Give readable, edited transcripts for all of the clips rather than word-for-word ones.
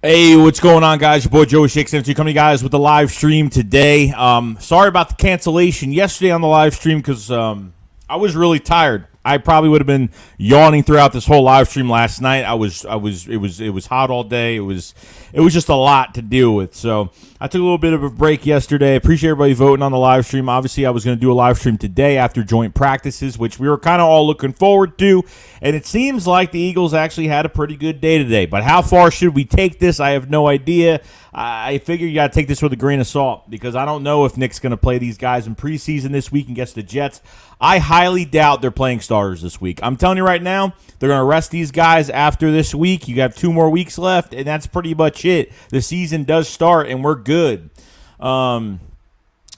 Hey, what's going on, guys? Your boy Joey Shakes coming to you guys with the live stream today. Sorry about the cancellation yesterday on the live stream because I was really tired. I probably would have been yawning throughout this whole live stream last night. It was hot all day. It was just a lot to deal with. So I took a little bit of a break yesterday. Appreciate everybody voting on the live stream. Obviously, I was going to do a live stream today after joint practices, which we were kind of all looking forward to. And it seems like the Eagles actually had a pretty good day today. But how far should we take this? I have no idea. I figure you got to take this with a grain of salt because I don't know if Nick's going to play these guys in preseason this week against the Jets. I highly doubt they're playing starters this week. I'm telling you right now, they're going to rest these guys after this week. You have 2 more weeks left, and that's pretty much it. The season does start, and we're good.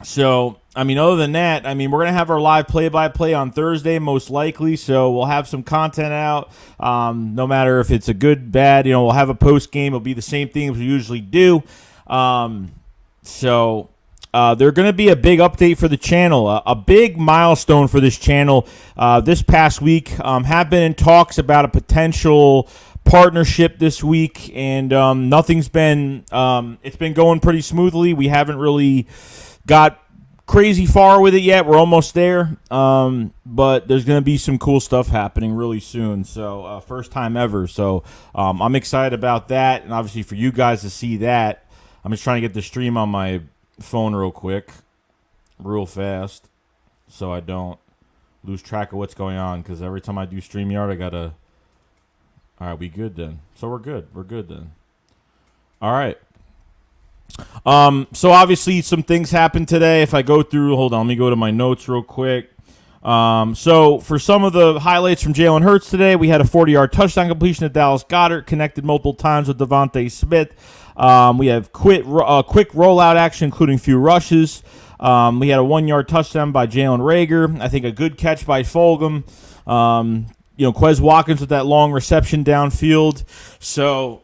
So, other than that, we're going to have our live play-by-play on Thursday, most likely, so we'll have some content out, no matter if it's a good, bad, we'll have a post-game. It'll be the same thing as we usually do. There's going to be a big update for the channel, a big milestone for this channel. This past week, have been in talks about a potential partnership this week, and nothing's been it's been going pretty smoothly. We haven't really got crazy far with it yet. We're almost there, but there's going to be some cool stuff happening really soon. So first time ever. So I'm excited about that, and obviously for you guys to see that. I'm just trying to get the stream on my phone real fast, so I don't lose track of what's going on, because every time I do StreamYard, I gotta. All right, we good then. So we're good then. All right. So obviously some things happened today. If I go through, hold on, let me go to my notes real quick. So for some of the highlights from Jalen Hurts today, we had a 40-yard touchdown completion to Dallas Goedert, connected multiple times with Devontae Smith. We have quick rollout action, including few rushes. We had a 1-yard touchdown by Jalen Reagor. I think a good catch by Fulgham. Quez Watkins with that long reception downfield. So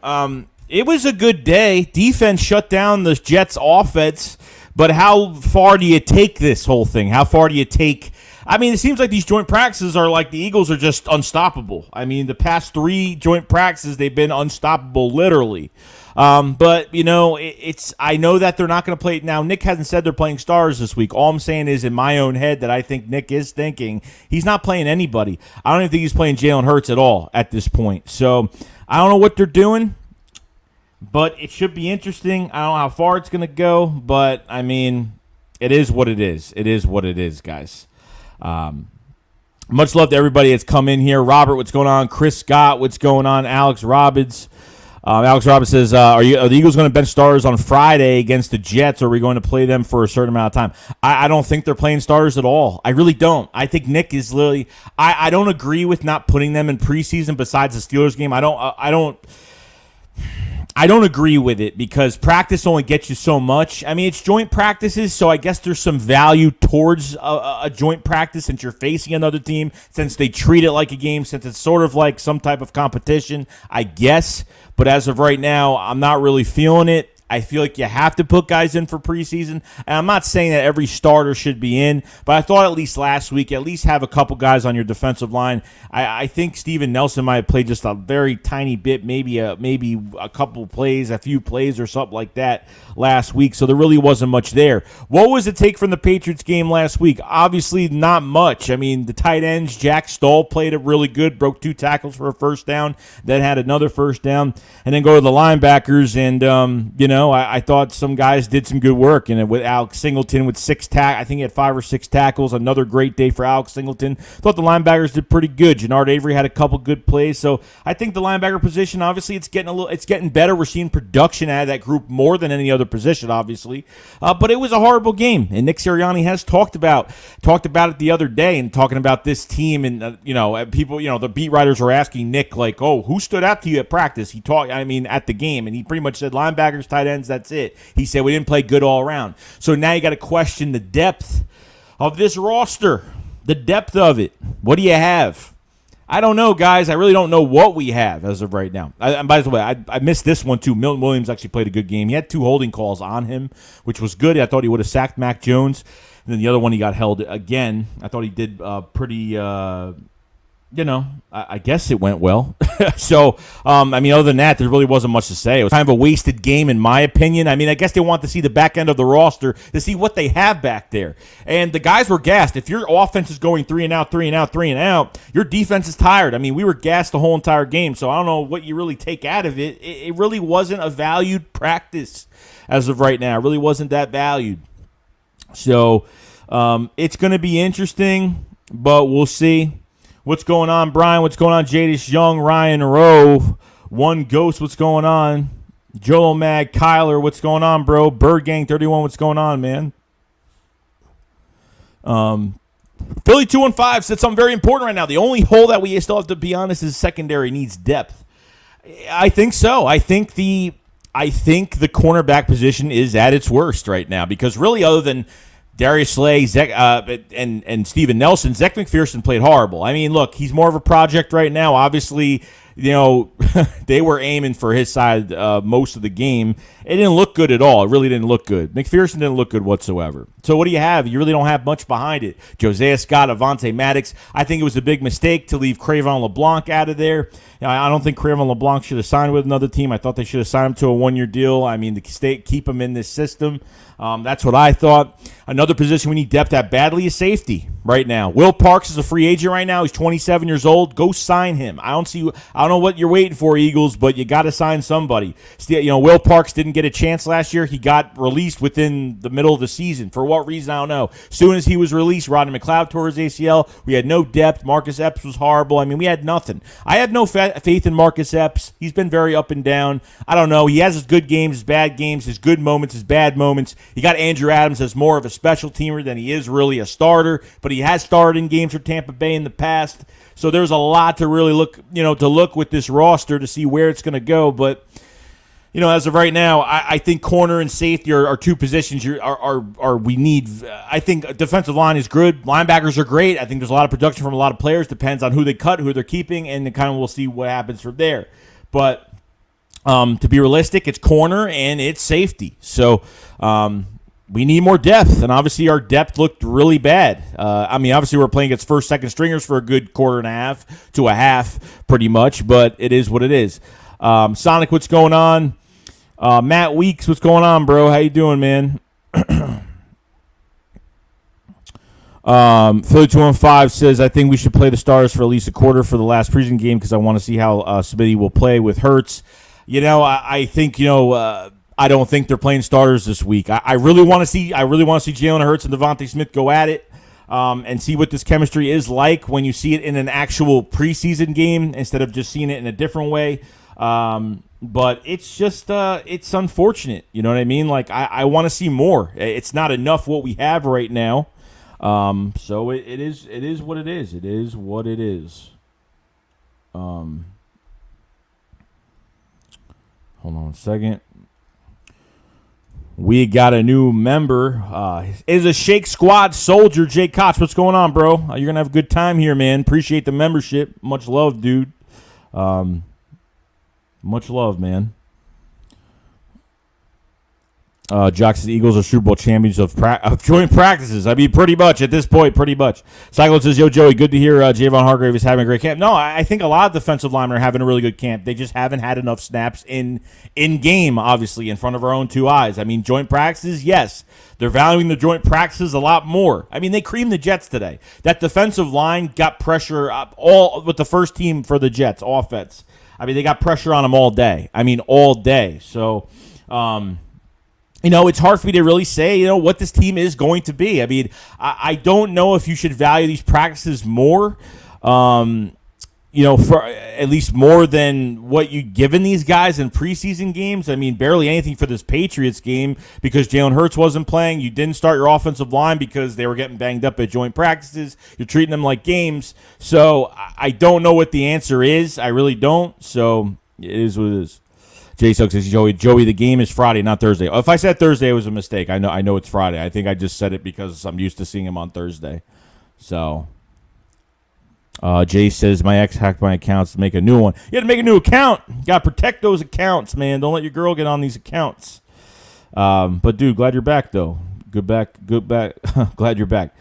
it was a good day. Defense shut down the Jets' offense. But how far do you take this whole thing? How far do you take... it seems like these joint practices are like the Eagles are just unstoppable. The past 3 joint practices, they've been unstoppable, literally. But, I know that they're not going to play. Now, Nick hasn't said they're playing stars this week. All I'm saying is in my own head that I think Nick is thinking he's not playing anybody. I don't even think he's playing Jalen Hurts at all at this point. So I don't know what they're doing, but it should be interesting. I don't know how far it's going to go, but, it is what it is. It is what it is, guys. Much love to everybody that's come in here. Robert, what's going on? Chris Scott, what's going on? Alex Robbins. Alex Robbins says, are the Eagles going to bench starters on Friday against the Jets, or are we going to play them for a certain amount of time? I don't think they're playing starters at all. I really don't. I think Nick is literally – I don't agree with not putting them in preseason besides the Steelers game. I don't agree with it because practice only gets you so much. It's joint practices, so I guess there's some value towards a joint practice since you're facing another team, since they treat it like a game, since it's sort of like some type of competition, I guess. But as of right now, I'm not really feeling it. I feel like you have to put guys in for preseason. And I'm not saying that every starter should be in, but I thought at least last week, at least have a couple guys on your defensive line. I think Steven Nelson might have played just a very tiny bit, maybe a couple plays, a few plays or something like that last week. So there really wasn't much there. What was the take from the Patriots game last week? Obviously not much. The tight ends, Jack Stoll played it really good, broke 2 tackles for a first down, then had another first down, and then go to the linebackers and, I thought some guys did some good work, and with Alex Singleton with 6 I think he had 5 or 6 tackles. Another great day for Alex Singleton. Thought the linebackers did pretty good. Jannard Avery had a couple good plays, so I think the linebacker position, obviously, it's getting better. We're seeing production out of that group more than any other position, obviously. But it was a horrible game, and Nick Sirianni has talked about it the other day, and talking about this team, and people, the beat writers were asking Nick like, "Oh, who stood out to you at practice?" He talked, at the game, and he pretty much said linebackers, tight ends, that's it. He said we didn't play good all around. So now you got to question the depth of this roster, the depth of it. What do you have? I don't know, guys. I really don't know what we have as of right now. By the way, I missed this one too. Milton Williams actually played a good game. He had 2 holding calls on him, which was good. I thought he would have sacked Mac Jones. And then the other one he got held again. I thought he did pretty I guess it went well. So, other than that, there really wasn't much to say. It was kind of a wasted game, in my opinion. I guess they want to see the back end of the roster to see what they have back there. And the guys were gassed. If your offense is going 3 and out, 3 and out, 3 and out, your defense is tired. We were gassed the whole entire game, so I don't know what you really take out of it. It really wasn't a valued practice as of right now. It really wasn't that valued. So, it's going to be interesting, but we'll see. What's going on, Brian? What's going on, Jadis Young, Ryan Rowe, One Ghost? What's going on? Joel Mag, Kyler, what's going on, bro? Bird Gang 31, what's going on, man? Philly 215 said something very important right now. The only hole that we still have to be honest is secondary needs depth. I think so. I think the cornerback position is at its worst right now because really, other than Darius Slay, and Steven Nelson, Zach McPherson played horrible. Look, he's more of a project right now. Obviously, they were aiming for his side most of the game. It didn't look good at all. It really didn't look good. McPherson didn't look good whatsoever. So what do you have? You really don't have much behind it. Josiah Scott, Avonte Maddox. I think it was a big mistake to leave Cravon LeBlanc out of there. I don't think Cravon LeBlanc should have signed with another team. I thought they should have signed him to a one-year deal. To keep him in this system. That's what I thought. Another position we need depth at badly is safety right now. Will Parks is a free agent right now. He's 27 years old. Go sign him. I don't know what you're waiting for, Eagles, but you got to sign somebody. Will Parks didn't get a chance last year. He got released within the middle of the season. For what reason, I don't know. As soon as he was released, Rodney McLeod tore his ACL. We had no depth. Marcus Epps was horrible. We had nothing. I had no faith in Marcus Epps. He's been very up and down. I don't know. He has his good games, his bad games, his good moments, his bad moments. He got Andrew Adams as more of a special teamer than he is really a starter, but he has started in games for Tampa Bay in the past. So there's a lot to really look with this roster to see where it's going to go. But as of right now, I think corner and safety are two positions we need. I think defensive line is good. Linebackers are great. I think there's a lot of production from a lot of players. Depends on who they cut, who they're keeping, and kind of we'll see what happens from there. But to be realistic, it's corner and it's safety. So we need more depth, and obviously our depth looked really bad. Obviously we're playing against first, second stringers for a good quarter and a half to a half pretty much, but it is what it is. Sonic, what's going on? Matt Weeks, what's going on, bro? How you doing, man? Philly 215 says, I think we should play the starters for at least a quarter for the last preseason game because I want to see how Smitty will play with Hurts. I think, I don't think they're playing starters this week. I really want to see Jalen Hurts and Devontae Smith go at it and see what this chemistry is like when you see it in an actual preseason game instead of just seeing it in a different way. But it's just it's unfortunate. You know what I mean? I want to see more. It's not enough what we have right now. So it is what it is. It is what it is. Hold on a second. We got a new member. Is a Shake Squad Soldier, Jake Koch. What's going on, bro? You're going to have a good time here, man. Appreciate the membership. Much love, dude. Much love, man. Jock says Eagles are Super Bowl champions of joint practices. Pretty much at this point, pretty much. Cyclone says, yo, Joey, good to hear Javon Hargrave is having a great camp. No, I think a lot of defensive linemen are having a really good camp. They just haven't had enough snaps in game, obviously, in front of our own two eyes. Joint practices, yes. They're valuing the joint practices a lot more. They creamed the Jets today. That defensive line got pressure all with the first team for the Jets offense. They got pressure on them all day. All day. So, it's hard for me to really say, what this team is going to be. I don't know if you should value these practices more, for at least more than what you've given these guys in preseason games. Barely anything for this Patriots game because Jalen Hurts wasn't playing. You didn't start your offensive line because they were getting banged up at joint practices. You're treating them like games. So I don't know what the answer is. I really don't. So it is what it is. Jay Suggs says, Joey, the game is Friday, not Thursday. If I said Thursday, it was a mistake. I know it's Friday. I think I just said it because I'm used to seeing him on Thursday. So, Jay says, my ex hacked my accounts to make a new one. You got to make a new account. You got to protect those accounts, man. Don't let your girl get on these accounts. But, dude, glad you're back, though. Good back. Glad you're back.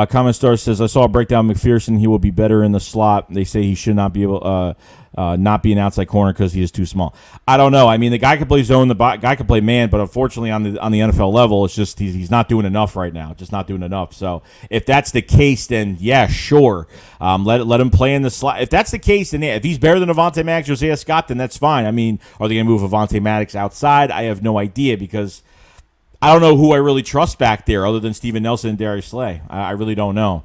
Comment Star says, I saw a breakdown of McPherson. He will be better in the slot. They say he should not be able not be an outside corner because he is too small. I don't know. I mean, the guy can play zone, the guy can play man, but unfortunately on the NFL level, it's just he's not doing enough right now. Just not doing enough. So if that's the case, then yeah, sure. Let him play in the slot. If that's the case, then if he's better than Avonte Maddox, Josiah Scott, then that's fine. I mean, are they going to move Avonte Maddox outside? I have no idea because I don't know who I really trust back there other than Steven Nelson and Darius Slay. I really don't know.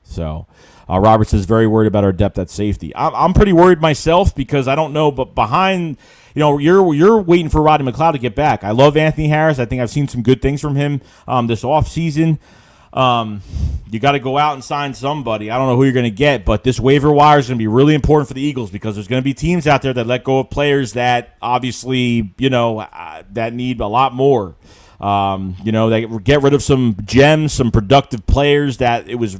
So Robert says, very worried about our depth at safety. I'm pretty worried myself because I don't know, but behind, you're waiting for Rodney McLeod to get back. I love Anthony Harris. I think I've seen some good things from him this offseason. You got to go out and sign somebody. I don't know who you're going to get, but this waiver wire is going to be really important for the Eagles because there's going to be teams out there that let go of players that obviously, that need a lot more. They get rid of some gems, some productive players that it was,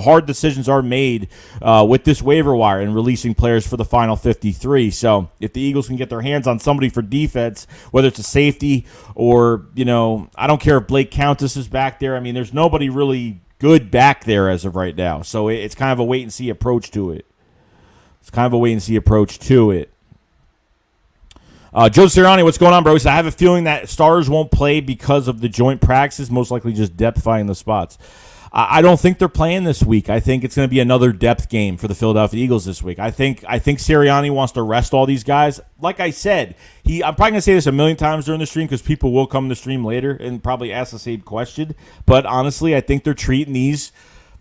hard decisions are made with this waiver wire and releasing players for the final 53. So if the Eagles can get their hands on somebody for defense, whether it's a safety or, I don't care if Blake Countess is back there. I mean, there's nobody really good back there as of right now. So it's kind of a wait-and-see approach to it. Joe Sirianni, what's going on, bro? He said, I have a feeling that stars won't play because of the joint practices, most likely just depth finding the spots. I don't think they're playing this week. I think it's going to be another depth game for the Philadelphia Eagles this week. I think Sirianni wants to rest all these guys. Like I said, I'm probably going to say this a million times during the stream because people will come to the stream later and probably ask the same question. But honestly, I think they're treating these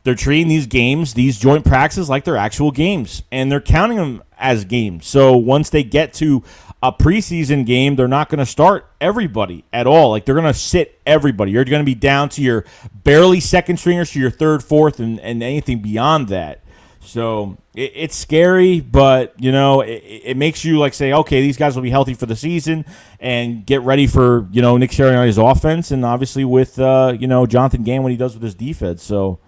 games, these joint practices, like they're actual games, and they're counting them as games. So once they get to a preseason game, they're not going to start everybody at all. Like, they're going to sit everybody. You're going to be down to your barely second stringers to your third, fourth, and anything beyond that. So it's scary, but, it makes you, say, okay, these guys will be healthy for the season and get ready for, Nick Sirianni's offense and obviously with, Jonathan Gann when he does with his defense. So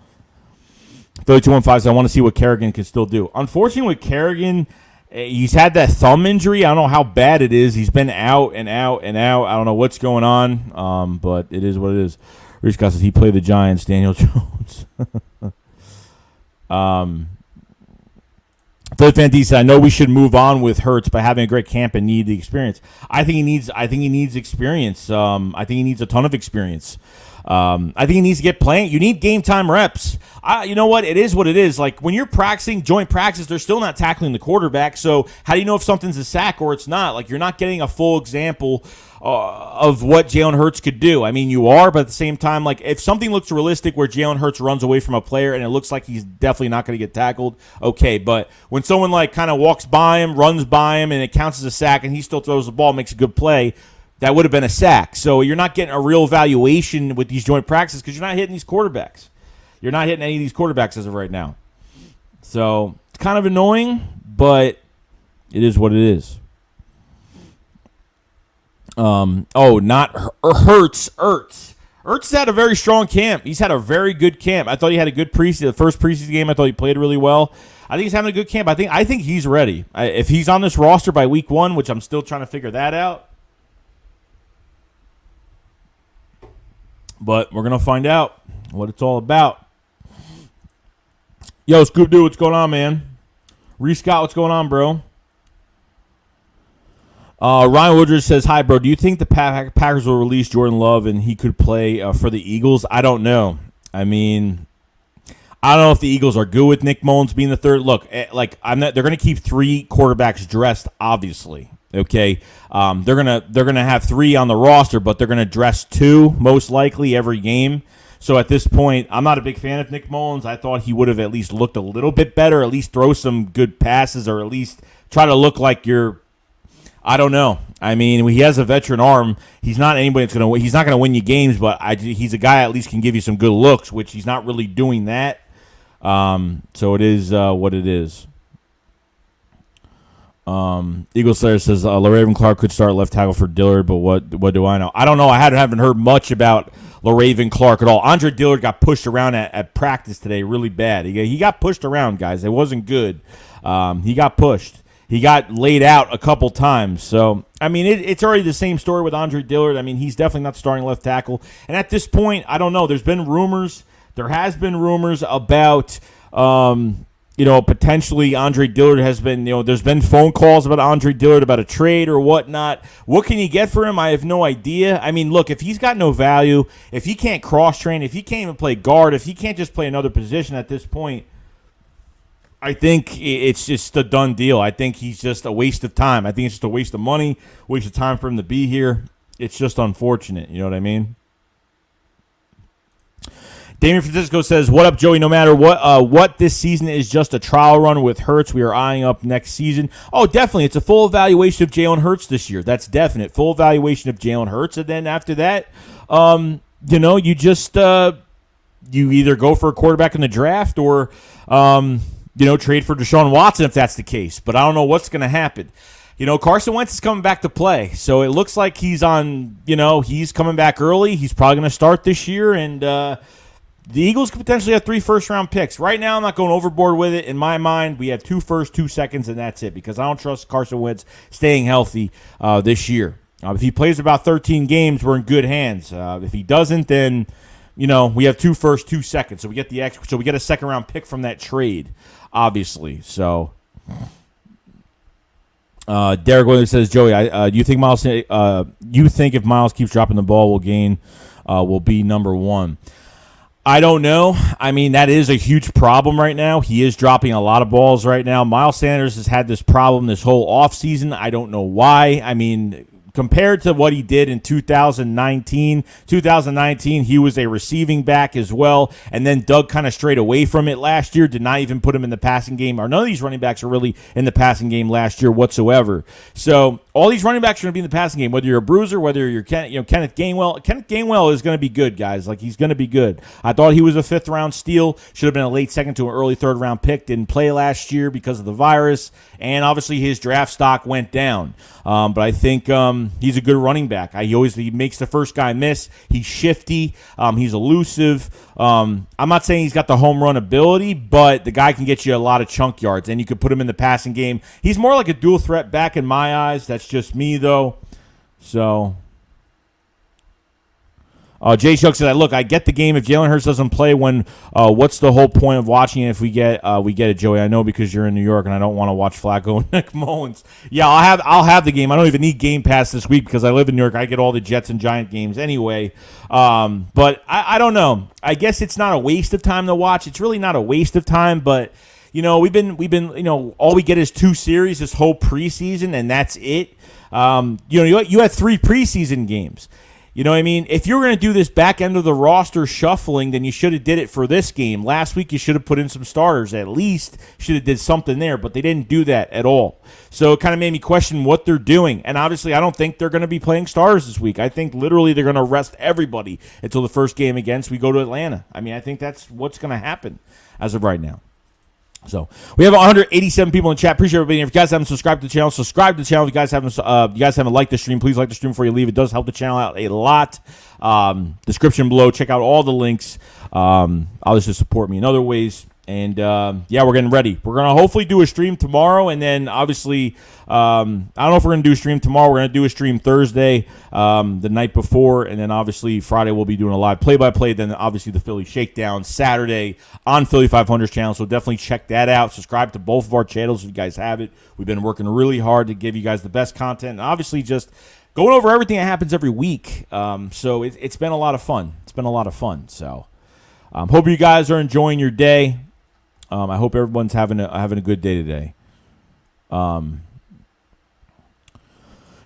3215 says, I want to see what Kerrigan can still do. Unfortunately, with Kerrigan, he's had that thumb injury. I don't know how bad it is. He's been out and out and out. I don't know what's going on, but it is what it is. Rich Scott says he played the Giants, Daniel Jones. Philip Van D said, I know we should move on with Hurts by having a great camp and need the experience. I think he needs experience. I think he needs a ton of experience. I think he needs to get playing. You need game time reps. You know what? It is what it is. Like, when you're practicing joint practice, they're still not tackling the quarterback. So how do you know if something's a sack or it's not? Like, you're not getting a full example of what Jalen Hurts could do. I mean, you are, but at the same time, like, if something looks realistic where Jalen Hurts runs away from a player and it looks like he's definitely not going to get tackled, okay. But when someone, kind of walks by him, runs by him, and it counts as a sack and he still throws the ball, makes a good play, that would have been a sack. So you're not getting a real evaluation with these joint practices because you're not hitting these quarterbacks. You're not hitting any of these quarterbacks as of right now. So it's kind of annoying, but it is what it is. Not Hurts. Ertz had a very strong camp. He's had a very good camp. I thought he had a good preseason. The first preseason game, I thought he played really well. I think he's having a good camp. I think he's ready. If he's on this roster by week 1, which I'm still trying to figure that out, but we're going to find out what it's all about. Yo, Scoop Doo, what's going on, man? Reese Scott, what's going on, bro? Ryan Woodridge says, hi, bro. Do you think the Packers will release Jordan Love and he could play for the Eagles? I don't know. I mean, I don't know if the Eagles are good with Nick Mullins being the third. Look, they're going to keep 3 quarterbacks dressed, obviously. Okay, they're gonna have 3 on the roster, but they're gonna dress 2 most likely every game. So at this point, I'm not a big fan of Nick Mullins. I thought he would have at least looked a little bit better, at least throw some good passes, or at least try to look like you're. I don't know. I mean, he has a veteran arm. He's not anybody that's gonna. He's not gonna win you games, but he's a guy at least can give you some good looks, which he's not really doing that. So it is what it is. Eagle Slayer says LaRaven Clark could start left tackle for Dillard, but what do I know? I don't know. I haven't heard much about LaRaven Clark at all. Andre Dillard got pushed around at practice today really bad. He got pushed around, guys. It wasn't good. He got pushed. he got laid out a couple times. So, I mean, it's already the same story with Andre Dillard. I mean, he's definitely not starting left tackle. And at this point, I don't know. There has been rumors about, potentially Andre Dillard has been, there's been phone calls about Andre Dillard about a trade or whatnot. What can you get for him? I have no idea. I mean, look, if he's got no value, if he can't cross-train, if he can't even play guard, if he can't just play another position at this point, I think it's just a done deal. I think he's just a waste of time. I think it's just a waste of money, waste of time for him to be here. It's just unfortunate. You know what I mean? Damian Francisco says, "What up, Joey? No matter what this season is just a trial run with Hurts. We are eyeing up next season." Oh, definitely. It's a full evaluation of Jalen Hurts this year. That's definite. Full evaluation of Jalen Hurts. And then after that, you just you either go for a quarterback in the draft or trade for Deshaun Watson if that's the case. But I don't know what's going to happen. Carson Wentz is coming back to play. So it looks like he's he's coming back early. He's probably going to start this year. And the Eagles could potentially have 3 first-round picks. Right now, I'm not going overboard with it. In my mind, we have 2 firsts, 2 seconds, and that's it. Because I don't trust Carson Wentz staying healthy this year. If he plays about 13 games, we're in good hands. If he doesn't, then we have 2 firsts, 2 seconds. So we get we get a second-round pick from that trade, obviously. So Derek Williams says, Joey, do you think if Miles keeps dropping the ball, will be number 1? I don't know. I mean, that is a huge problem right now. He is dropping a lot of balls right now. Miles Sanders has had this problem this whole offseason. I don't know why. I mean, compared to what he did in 2019, he was a receiving back as well, and then Doug kind of strayed away from it last year, did not even put him in the passing game, or none of these running backs are really in the passing game last year whatsoever. So all these running backs are going to be in the passing game, whether you're a bruiser, whether you're Kenneth Gainwell. Kenneth Gainwell is going to be good, guys. Like, he's going to be good. I thought he was a 5th-round steal. Should have been a late second to an early 3rd-round pick. Didn't play last year because of the virus, and obviously his draft stock went down. But I think he's a good running back. He makes the first guy miss. He's shifty. He's elusive. I'm not saying he's got the home run ability, but the guy can get you a lot of chunk yards, and you could put him in the passing game. He's more like a dual threat back in my eyes. That's just me, though. So Jay Shuck said, "Look, I get the game. If Jalen Hurts doesn't play, what's the whole point of watching it? If we get it, Joey. I know because you're in New York, and I don't want to watch Flacco and Nick Mullins. Yeah, I'll have the game. I don't even need Game Pass this week because I live in New York. I get all the Jets and Giant games anyway. But I don't know. I guess it's not a waste of time to watch. It's really not a waste of time, but." We've been all we get is 2 series this whole preseason, and that's it. You had 3 preseason games. You know what I mean? If you're going to do this back end of the roster shuffling, then you should have did it for this game. Last week, you should have put in some starters. At least should have did something there, but they didn't do that at all. So it kind of made me question what they're doing. And obviously, I don't think they're going to be playing starters this week. I think literally they're going to rest everybody until the first game against we go to Atlanta. I mean, I think that's what's going to happen as of right now. So we have 187 people in the chat. Appreciate everybody. If you guys haven't subscribed to the channel, subscribe to the channel. If you guys haven't liked the stream, please like the stream before you leave. It does help the channel out a lot. Description below. Check out all the links. Obviously support me in other ways. And, we're getting ready. We're going to hopefully do a stream tomorrow. And then, obviously, I don't know if we're going to do a stream tomorrow. We're going to do a stream Thursday, the night before. And then, obviously, Friday we'll be doing a live play-by-play. Then, obviously, the Philly Shakedown Saturday on Philly 500's channel. So, definitely check that out. Subscribe to both of our channels if you guys have it. We've been working really hard to give you guys the best content. And, obviously, just going over everything that happens every week. So, it's been a lot of fun. It's been a lot of fun. So, hope you guys are enjoying your day. I hope everyone's having a good day today.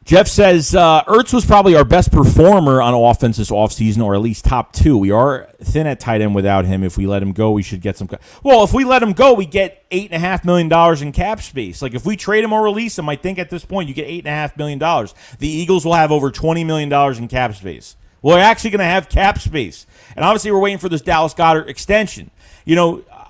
Jeff says, Ertz was probably our best performer on offense this offseason, or at least top 2. We are thin at tight end without him. If we let him go, we should get some. Well, if we let him go, we get $8.5 million in cap space. Like, if we trade him or release him, I think at this point you get $8.5 million. The Eagles will have over $20 million in cap space. Well, they're actually going to have cap space. And obviously we're waiting for this Dallas Goedert extension.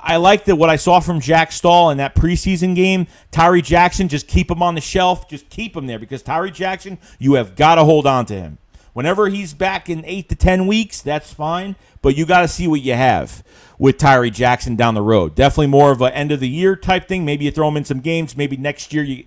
I like what I saw from Jack Stahl in that preseason game. Tyree Jackson, just keep him on the shelf. Just keep him there because Tyree Jackson, you have got to hold on to him. Whenever he's back in 8 to 10 weeks, that's fine, but you got to see what you have. with Tyree Jackson down the road. Definitely more of an end of the year type thing. Maybe you throw him in some games. Maybe next year you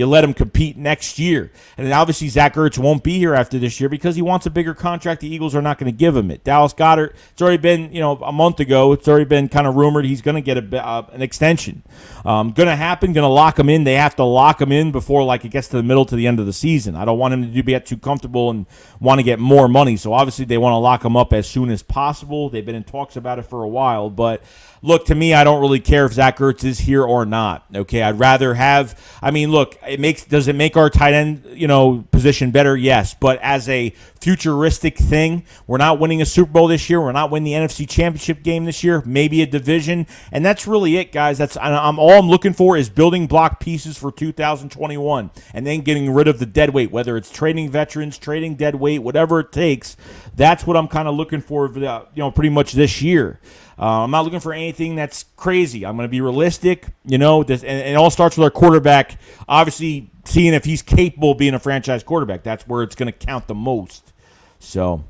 let him compete next year. And then obviously Zach Ertz won't be here after this year because he wants a bigger contract. The Eagles are not going to give him it. Dallas Goedert, it's already been a month ago. It's already been kind of rumored he's going to get an extension. Going to happen. Going to lock him in. They have to lock him in before it gets to the middle to the end of the season. I don't want him to get too comfortable and want to get more money. So obviously they want to lock him up as soon as possible. They've been in talks about it for a while, but look, to me, I don't really care if Zach Ertz is here or not. Okay, I'd rather have. Does it make our tight end position better? Yes, but as a futuristic thing, we're not winning a Super Bowl this year. We're not winning the NFC Championship game this year. Maybe a division, and that's really it, guys. All I'm looking for is building block pieces for 2021, and then getting rid of the dead weight. Whether it's trading veterans, trading dead weight, whatever it takes. That's what I'm kind of looking for. Pretty much this year. I'm not looking for anything that's crazy. I'm going to be realistic. And it all starts with our quarterback, obviously seeing if he's capable of being a franchise quarterback. That's where it's going to count the most. So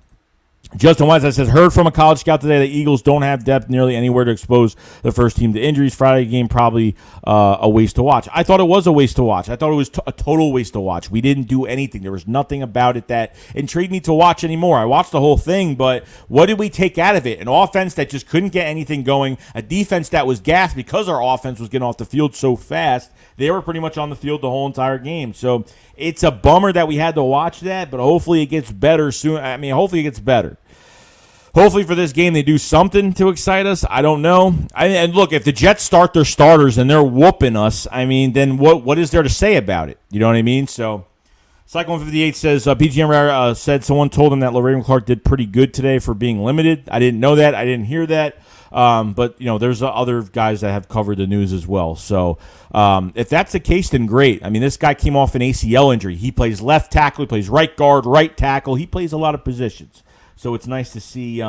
Justin Wise says, heard from a college scout today that Eagles don't have depth nearly anywhere to expose the first team to injuries. Friday game probably a waste to watch. I thought it was a waste to watch. I thought it was a total waste to watch. We didn't do anything. There was nothing about it that intrigued me to watch anymore. I watched the whole thing, but what did we take out of it? An offense that just couldn't get anything going, a defense that was gassed because our offense was getting off the field so fast. They were pretty much on the field the whole entire game. So it's a bummer that we had to watch that, but hopefully it gets better soon. Hopefully it gets better. Hopefully for this game they do something to excite us. I don't know. And look, if the Jets start their starters and they're whooping us, then what is there to say about it? You know what I mean? So Cycle 158 says, BGM said someone told him that LaRaven Clark did pretty good today for being limited. I didn't know that. I didn't hear that. But there's other guys that have covered the news as well. So if that's the case, then great. This guy came off an ACL injury. He plays left tackle. He plays right guard, right tackle. He plays a lot of positions. So it's nice to see,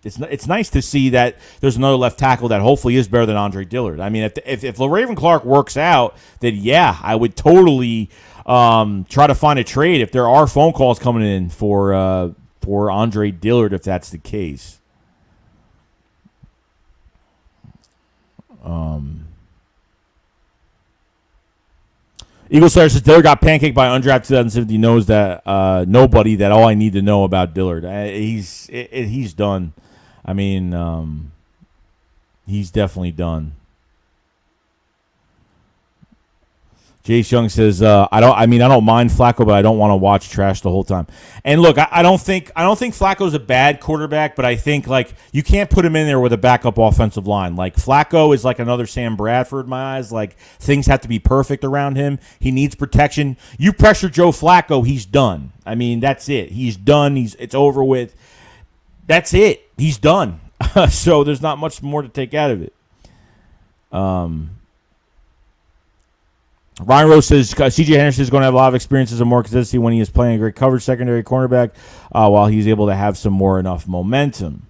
it's nice to see that there's another left tackle that hopefully is better than Andre Dillard. If LaRaven Clark works out, then yeah, I would totally try to find a trade if there are phone calls coming in for Andre Dillard if that's the case. Eagle Slayer says Dillard got pancaked by undrafted 2017. Knows that nobody. That all I need to know about Dillard. He's done. He's definitely done. Jace Young says, I don't mind Flacco, but I don't want to watch trash the whole time. And look, I don't think Flacco's a bad quarterback, but I think you can't put him in there with a backup offensive line. Flacco is like another Sam Bradford in my eyes. Things have to be perfect around him. He needs protection. You pressure Joe Flacco, he's done. That's it. He's done. It's over with. That's it. He's done. So there's not much more to take out of it. Ryan Rose says C.J. Henderson is going to have a lot of experiences and more consistency when he is playing a great coverage secondary cornerback while he's able to have some more enough momentum.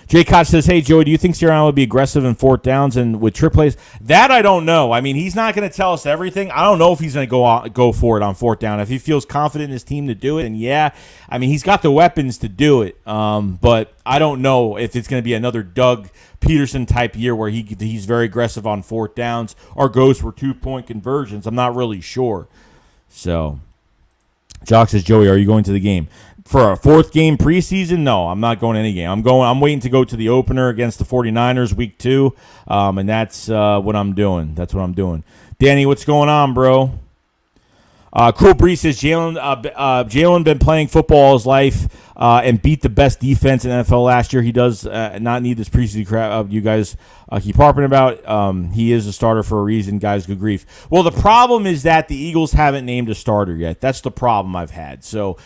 Jay Koch says, hey, Joey, do you think Sirianni will be aggressive in fourth downs and with trick plays? That I don't know. He's not going to tell us everything. I don't know if he's going to go for it on fourth down. If he feels confident in his team to do it, and yeah, he's got the weapons to do it. But I don't know if it's going to be another Doug Peterson type year where he's very aggressive on fourth downs or goes for 2-point conversions. I'm not really sure. So, Jock says, Joey, are you going to the game? For a fourth game preseason, no, I'm not going to any game. I'm waiting to go to the opener against the 49ers week 2, and that's what I'm doing. That's what I'm doing. Danny, what's going on, bro? Cool Bree says Jalen been playing football all his life and beat the best defense in NFL last year. He does not need this preseason crap you guys keep harping about. He is a starter for a reason, guys. Good grief. Well, the problem is that the Eagles haven't named a starter yet. That's the problem I've had. So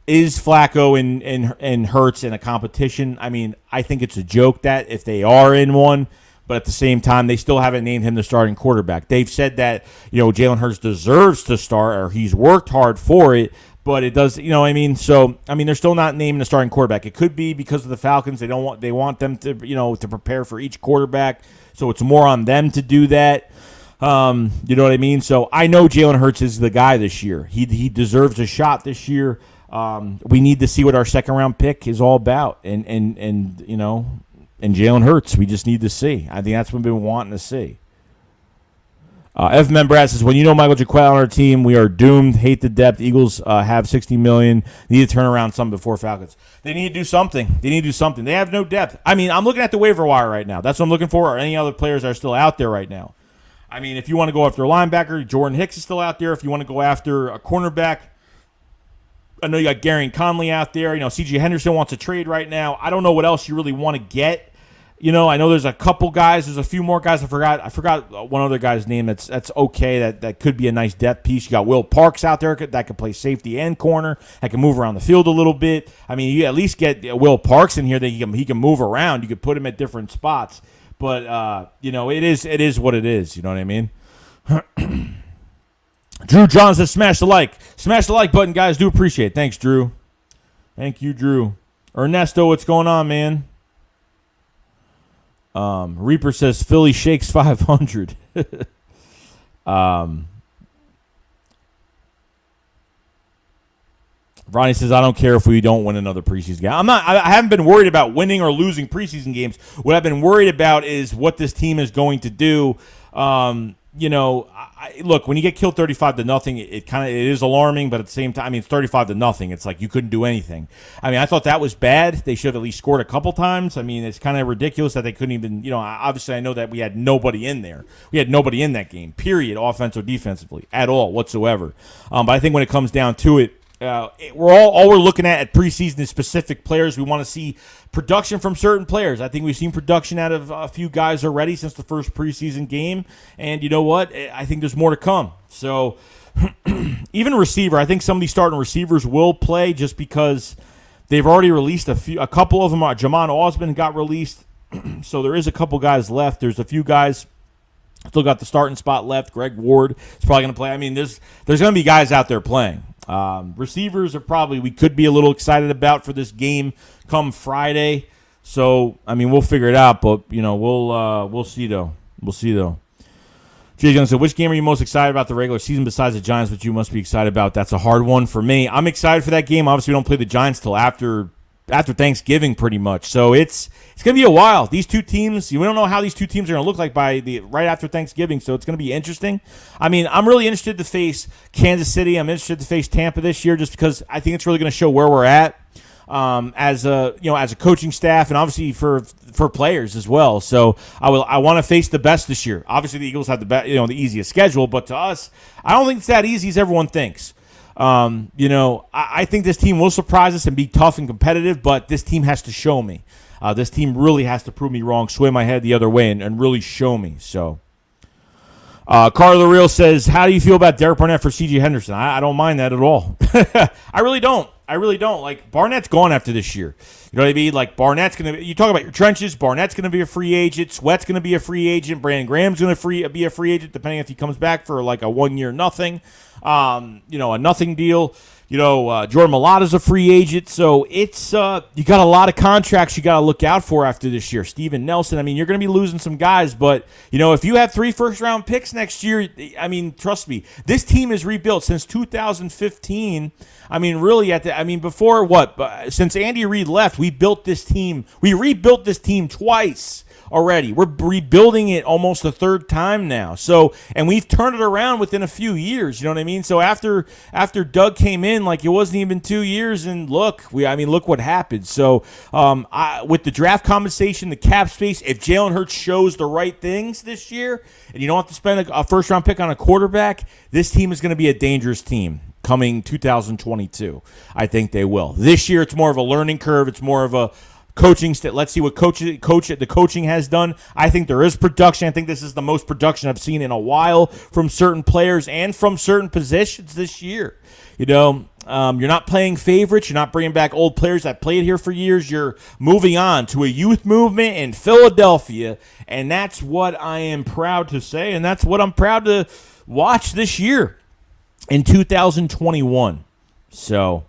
is Flacco and Hurts in a competition? I think it's a joke that if they are in one. But at the same time, they still haven't named him the starting quarterback. They've said that, Jalen Hurts deserves to start or he's worked hard for it, but it does, So, they're still not naming the starting quarterback. It could be because of the Falcons. They want them to, to prepare for each quarterback. So it's more on them to do that. You know what I mean? So I know Jalen Hurts is the guy this year. He deserves a shot this year. We need to see what our second-round pick is all about, and Jalen Hurts. We just need to see. I think that's what we've been wanting to see. F. Membras says, when you know Michael Jaquel on our team, we are doomed. Hate the depth. Eagles have $60 million. Need to turn around some before Falcons. They need to do something. They have no depth. I mean, I'm looking at the waiver wire right now. That's what I'm looking for, or any other players that are still out there right now. I mean, if you want to go after a linebacker, Jordan Hicks is still out there. If you want to go after a cornerback, I know you got Gary and Conley out there. C.J. Henderson wants to trade right now. I don't know what else you really want to get. I know there's a couple guys. There's a few more guys. I forgot one other guy's name that's okay. That could be a nice depth piece. You got Will Parks out there that could play safety and corner. That can move around the field a little bit. I mean, you at least get Will Parks in here that he can move around. You could put him at different spots. But it is what it is. You know what I mean? Drew John says, smash the like button, guys. Do appreciate it. Thanks, Drew. Thank you, Drew. Ernesto, what's going on, man? Reaper says Philly shakes 500. Ronnie says, I don't care if we don't win another preseason game. I haven't been worried about winning or losing preseason games. What I've been worried about is what this team is going to do. Look, when you get killed 35-0, it is alarming, but at the same time, it's 35-0. It's like you couldn't do anything. I thought that was bad. They should have at least scored a couple times. It's kind of ridiculous that they couldn't even, obviously I know that we had nobody in there. We had nobody in that game, period, offense or defensively, at all, whatsoever. But I think when it comes down to it, we're looking at preseason is specific players. We want to see production from certain players. I think we've seen production out of a few guys already since the first preseason game, and you know what? I think there's more to come. So even receiver, I think some of these starting receivers will play just because they've already released a couple of them. Jamon Osmond got released, so there is a couple guys left. There's a few guys still got the starting spot left. Greg Ward is probably going to play. There's going to be guys out there playing. Receivers are we could be a little excited about for this game come Friday. So, we'll figure it out, but, we'll see, though. Jay's going to say, which game are you most excited about the regular season besides the Giants, which you must be excited about? That's a hard one for me. I'm excited for that game. Obviously, we don't play the Giants till after Thanksgiving pretty much. So it's going to be a while. These two teams, we don't know how these two teams are going to look like right after Thanksgiving, so it's going to be interesting. I'm really interested to face Kansas City. I'm interested to face Tampa this year just because I think it's really going to show where we're at as a coaching staff and obviously for players as well. So I want to face the best this year. Obviously the Eagles have the easiest schedule, but to us, I don't think it's that easy as everyone thinks. I think this team will surprise us and be tough and competitive, but this team has to show me. This team really has to prove me wrong, sway my head the other way, and really show me. So, Carla Real says, how do you feel about Derek Barnett for C.J. Henderson? I don't mind that at all. I really don't. Like, Barnett's gone after this year. You know what I mean? Like, Barnett's going to – you talk about your trenches. Barnett's going to be a free agent. Sweat's going to be a free agent. Brandon Graham's going to be a free agent, depending if he comes back for, like, a 1 year nothing. A nothing deal. Jordan Mailata's a free agent. So it's you got a lot of contracts you got to look out for after this year. Steven Nelson, you're going to be losing some guys. But, if you have 3 first-round picks next year, trust me, this team is rebuilt since 2015. Before what? Since Andy Reid left, we built this team. We rebuilt this team twice already. We're rebuilding it almost the third time now. So, and we've turned it around within a few years. You know what I mean? So after Doug came in, like it wasn't even 2 years, and look what happened. So, with the draft compensation, the cap space, if Jalen Hurts shows the right things this year, and you don't have to spend a first round pick on a quarterback, this team is going to be a dangerous team coming 2022. I think they will. This year, it's more of a learning curve. It's more of a coaching. Let's see what the coaching has done. I think there is production. I think this is the most production I've seen in a while from certain players and from certain positions this year. You're not playing favorites. You're not bringing back old players that played here for years. You're moving on to a youth movement in Philadelphia, and that's what I am proud to say, and that's what I'm proud to watch this year in 2021. So,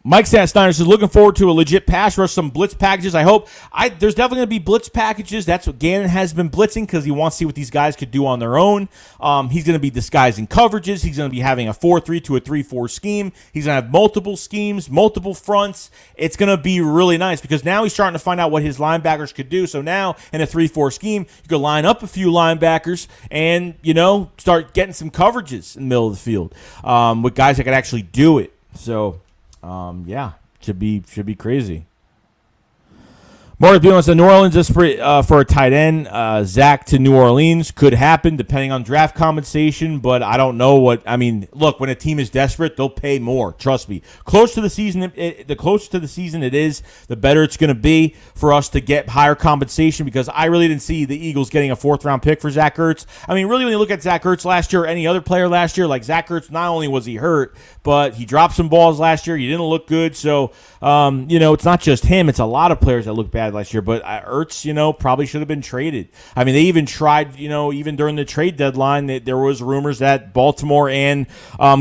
Mike Snyder says, looking forward to a legit pass rush, some blitz packages. There's definitely going to be blitz packages. That's what Gannon has been blitzing because he wants to see what these guys could do on their own. He's going to be disguising coverages. He's going to be having a 4-3 to a 3-4 scheme. He's going to have multiple schemes, multiple fronts. It's going to be really nice because now he's starting to find out what his linebackers could do. So now in a 3-4 scheme, you could line up a few linebackers and, start getting some coverages in the middle of the field with guys that could actually do it. So... should be crazy. Mark B wants to New Orleans desperate for a tight end. Zach to New Orleans could happen depending on draft compensation, but I don't know what. I mean, look, when a team is desperate, they'll pay more. Trust me. Close to the season, the closer to the season it is, the better it's going to be for us to get higher compensation because I really didn't see the Eagles getting a 4th-round pick for Zach Ertz. I mean, really, when you look at Zach Ertz last year or any other player last year, like Zach Ertz, not only was he hurt, but he dropped some balls last year. He didn't look good. So, it's not just him. It's a lot of players that look bad last year, but Ertz, probably should have been traded. I mean, they even tried, even during the trade deadline, there was rumors that Baltimore and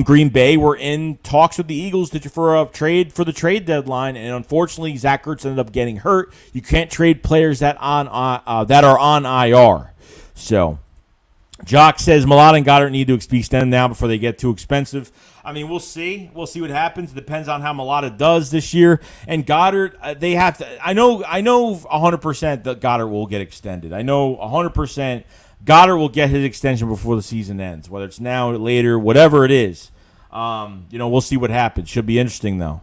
Green Bay were in talks with the Eagles for a trade for the trade deadline, and unfortunately, Zach Ertz ended up getting hurt. You can't trade players that are on IR. So, Jock says Malott and Goddard need to be extended now before they get too expensive. I mean, we'll see. We'll see what happens. It depends on how Malott does this year. And Goddard, they have to. I know 100% that Goddard will get extended. I know 100% Goddard will get his extension before the season ends, whether it's now or later, whatever it is. We'll see what happens. Should be interesting though.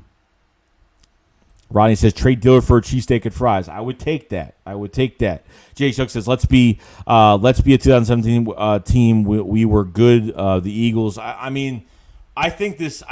Rodney says trade Dillard for a cheesesteak and fries. I would take that. Jay Shuck says let's be a 2017 team. We were good. The Eagles. I think this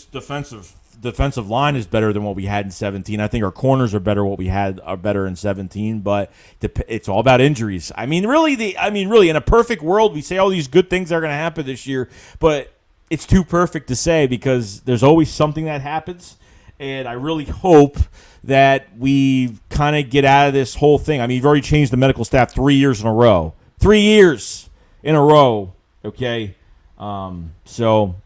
defensive line is better than what we had in 17. I think our corners are better in 17, but it's all about injuries. Really, in a perfect world, we say all these good things are going to happen this year, but it's too perfect to say because there's always something that happens, and I really hope that we kind of get out of this whole thing. You've already changed the medical staff 3 years in a row. 3 years in a row, okay? So...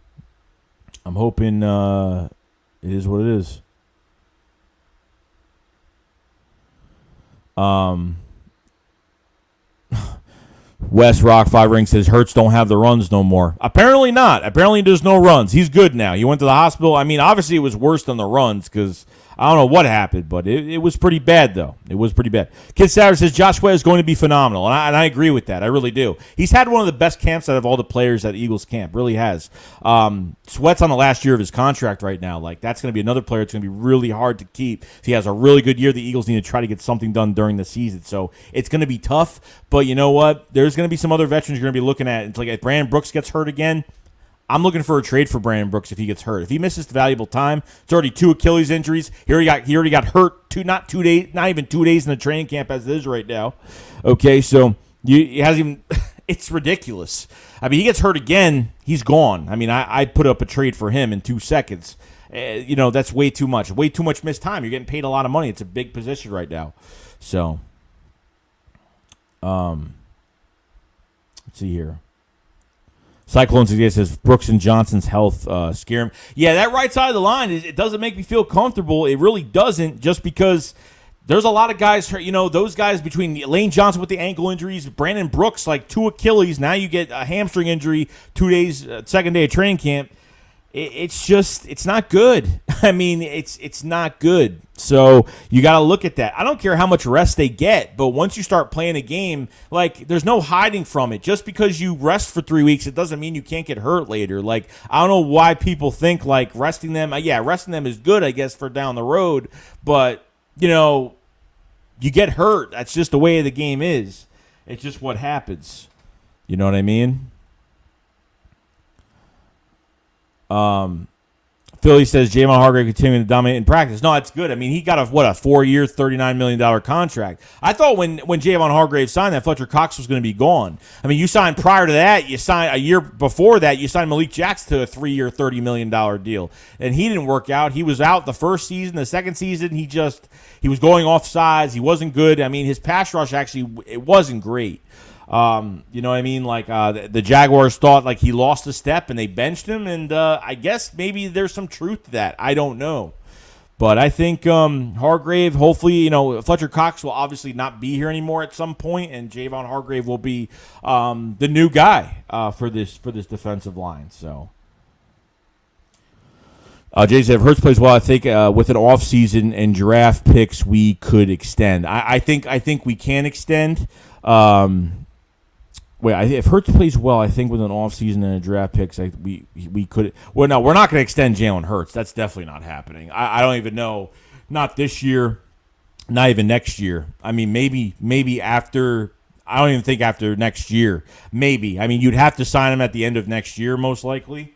I'm hoping it is what it is. West Rock 5 Ring says Hurts don't have the runs no more. Apparently not. Apparently there's no runs. He's good now. He went to the hospital. Obviously it was worse than the runs because I don't know what happened, but it was pretty bad, though. It was pretty bad. Kid Sauer says Josh Sweat is going to be phenomenal, and I agree with that. I really do. He's had one of the best camps out of all the players at Eagles camp. Really has. Sweat's on the last year of his contract right now. That's going to be another player that's going to be really hard to keep. If he has a really good year, the Eagles need to try to get something done during the season. So it's going to be tough, but you know what? There's going to be some other veterans you're going to be looking at. It's like if Brandon Brooks gets hurt again, I'm looking for a trade for Brandon Brooks if he gets hurt. If he misses valuable time, it's already 2 Achilles injuries. He already got hurt not even 2 days in the training camp as it is right now. Okay, so he hasn't even. It's ridiculous. He gets hurt again, he's gone. I'd put up a trade for him in 2 seconds. That's way too much. Way too much missed time. You're getting paid a lot of money. It's a big position right now. So, let's see here. Cyclones says Brooks and Johnson's health scare him. Yeah, that right side of the line, it doesn't make me feel comfortable. It really doesn't, just because there's a lot of guys hurt. Those guys between Lane Johnson with the ankle injuries, Brandon Brooks, 2 Achilles. Now you get a hamstring injury 2 days, second day of training camp. It's not good. It's not good. So you got to look at that. I don't care how much rest they get, but once you start playing a game, there's no hiding from it. Just because you rest for 3 weeks, it doesn't mean you can't get hurt later. I don't know why people think resting them. Resting them is good, I guess, for down the road. But you get hurt. That's just the way the game is. It's just what happens. You know what I mean? Philly says Javon Hargrave continuing to dominate in practice. No, it's good. He got a 4-year, $39 million contract. I thought when Javon Hargrave signed that, Fletcher Cox was going to be gone. You signed prior to that. You signed a year before that. You signed Malik Jackson to a 3-year, $30 million deal, and he didn't work out. He was out the first season. The second season, he was going off sides. He wasn't good. His pass rush it wasn't great. You know what I mean? The Jaguars thought he lost a step and they benched him, and I guess maybe there's some truth to that. I don't know. But I think Hargrave, hopefully, Fletcher Cox will obviously not be here anymore at some point, and Javon Hargrave will be the new guy for this defensive line. So. Jay said, if Hurts plays well, I think with an offseason and draft picks, we could extend. I think we can extend. If Hurts plays well, I think with an offseason and a draft picks, we could. Well, no, we're not going to extend Jalen Hurts. That's definitely not happening. I don't even know. Not this year. Not even next year. I mean, maybe after. I don't even think after next year. Maybe. I mean, you'd have to sign him at the end of next year, most likely.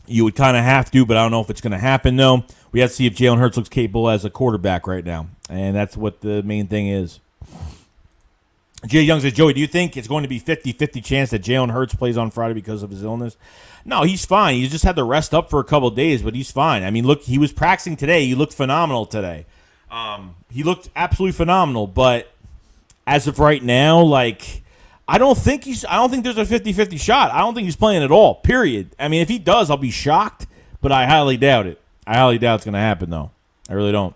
You would kind of have to, but I don't know if it's going to happen, though. We have to see if Jalen Hurts looks capable as a quarterback right now, and that's what the main thing is. Jay Young says, Joey, do you think it's going to be 50-50 chance that Jalen Hurts plays on Friday because of his illness? No, he's fine. He just had to rest up for a couple of days, but he's fine. I mean, look, he was practicing today. He looked phenomenal today. He looked absolutely phenomenal, but as of right now, I don't think there's a 50-50 shot. I don't think he's playing at all, period. I mean, if he does, I'll be shocked, but I highly doubt it. I highly doubt it's going to happen, though. I really don't.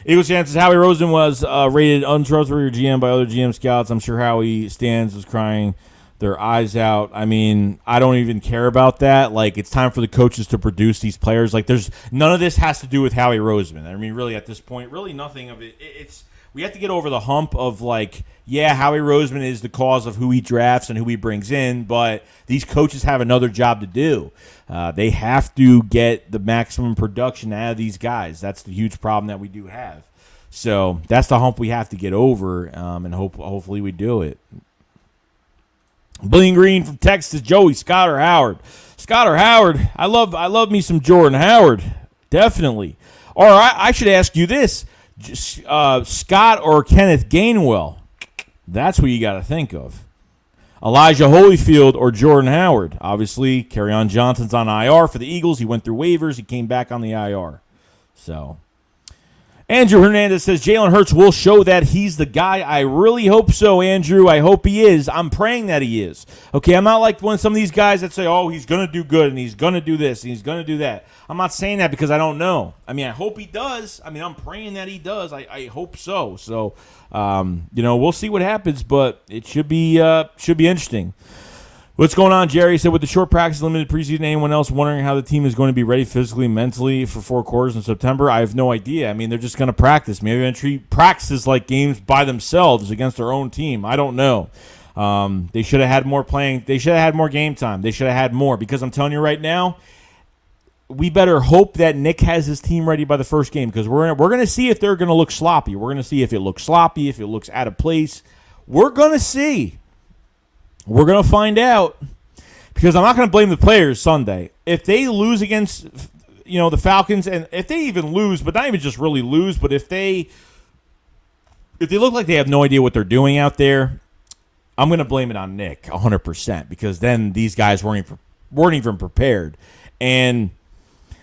Eagles chances Howie Roseman was rated untrustworthy GM by other GM scouts. I'm sure Howie Stans was crying their eyes out. I mean, I don't even care about that. It's time for the coaches to produce these players. There's none of this has to do with Howie Roseman. I mean, really, at this point, really nothing of it. We have to get over the hump of Howie Roseman is the cause of who he drafts and who he brings in, but these coaches have another job to do. They have to get the maximum production out of these guys. That's the huge problem that we do have. So that's the hump we have to get over, and hopefully we do it. Bling Green from Texas, Joey, Scott or Howard? Scott or Howard? I love me some Jordan Howard, definitely. Or I should ask you this. Scott or Kenneth Gainwell? That's what you got to think of. Elijah Holyfield or Jordan Howard? Obviously, Kerryon Johnson's on IR for the Eagles. He went through waivers. He came back on the IR. So, Andrew Hernandez says, Jalen Hurts will show that he's the guy. I really hope so, Andrew. I hope he is. I'm praying that he is. Okay, I'm not like one of some of these guys that say, oh, he's going to do good and he's going to do this and he's going to do that. I'm not saying that because I don't know. I mean, I hope he does. I mean, I'm praying that he does. I hope so. So, we'll see what happens, but it should be interesting. What's going on, Jerry? Said, with the short practice, limited preseason, anyone else wondering how the team is going to be ready physically, mentally for 4 quarters in September? I have no idea. I mean, they're just going to practice. Maybe they're going to treat practices like games by themselves against their own team. I don't know. They should have had more playing. They should have had more game time. They should have had more because I'm telling you right now, we better hope that Nick has his team ready by the first game because we're going to see if they're going to look sloppy. We're going to see if it looks sloppy, if it looks out of place. We're going to see. We're going to find out because I'm not going to blame the players Sunday. If they lose against, the Falcons, and if they even lose, but not even just really lose, but if they look like they have no idea what they're doing out there, I'm going to blame it on Nick 100% because then these guys weren't even prepared. And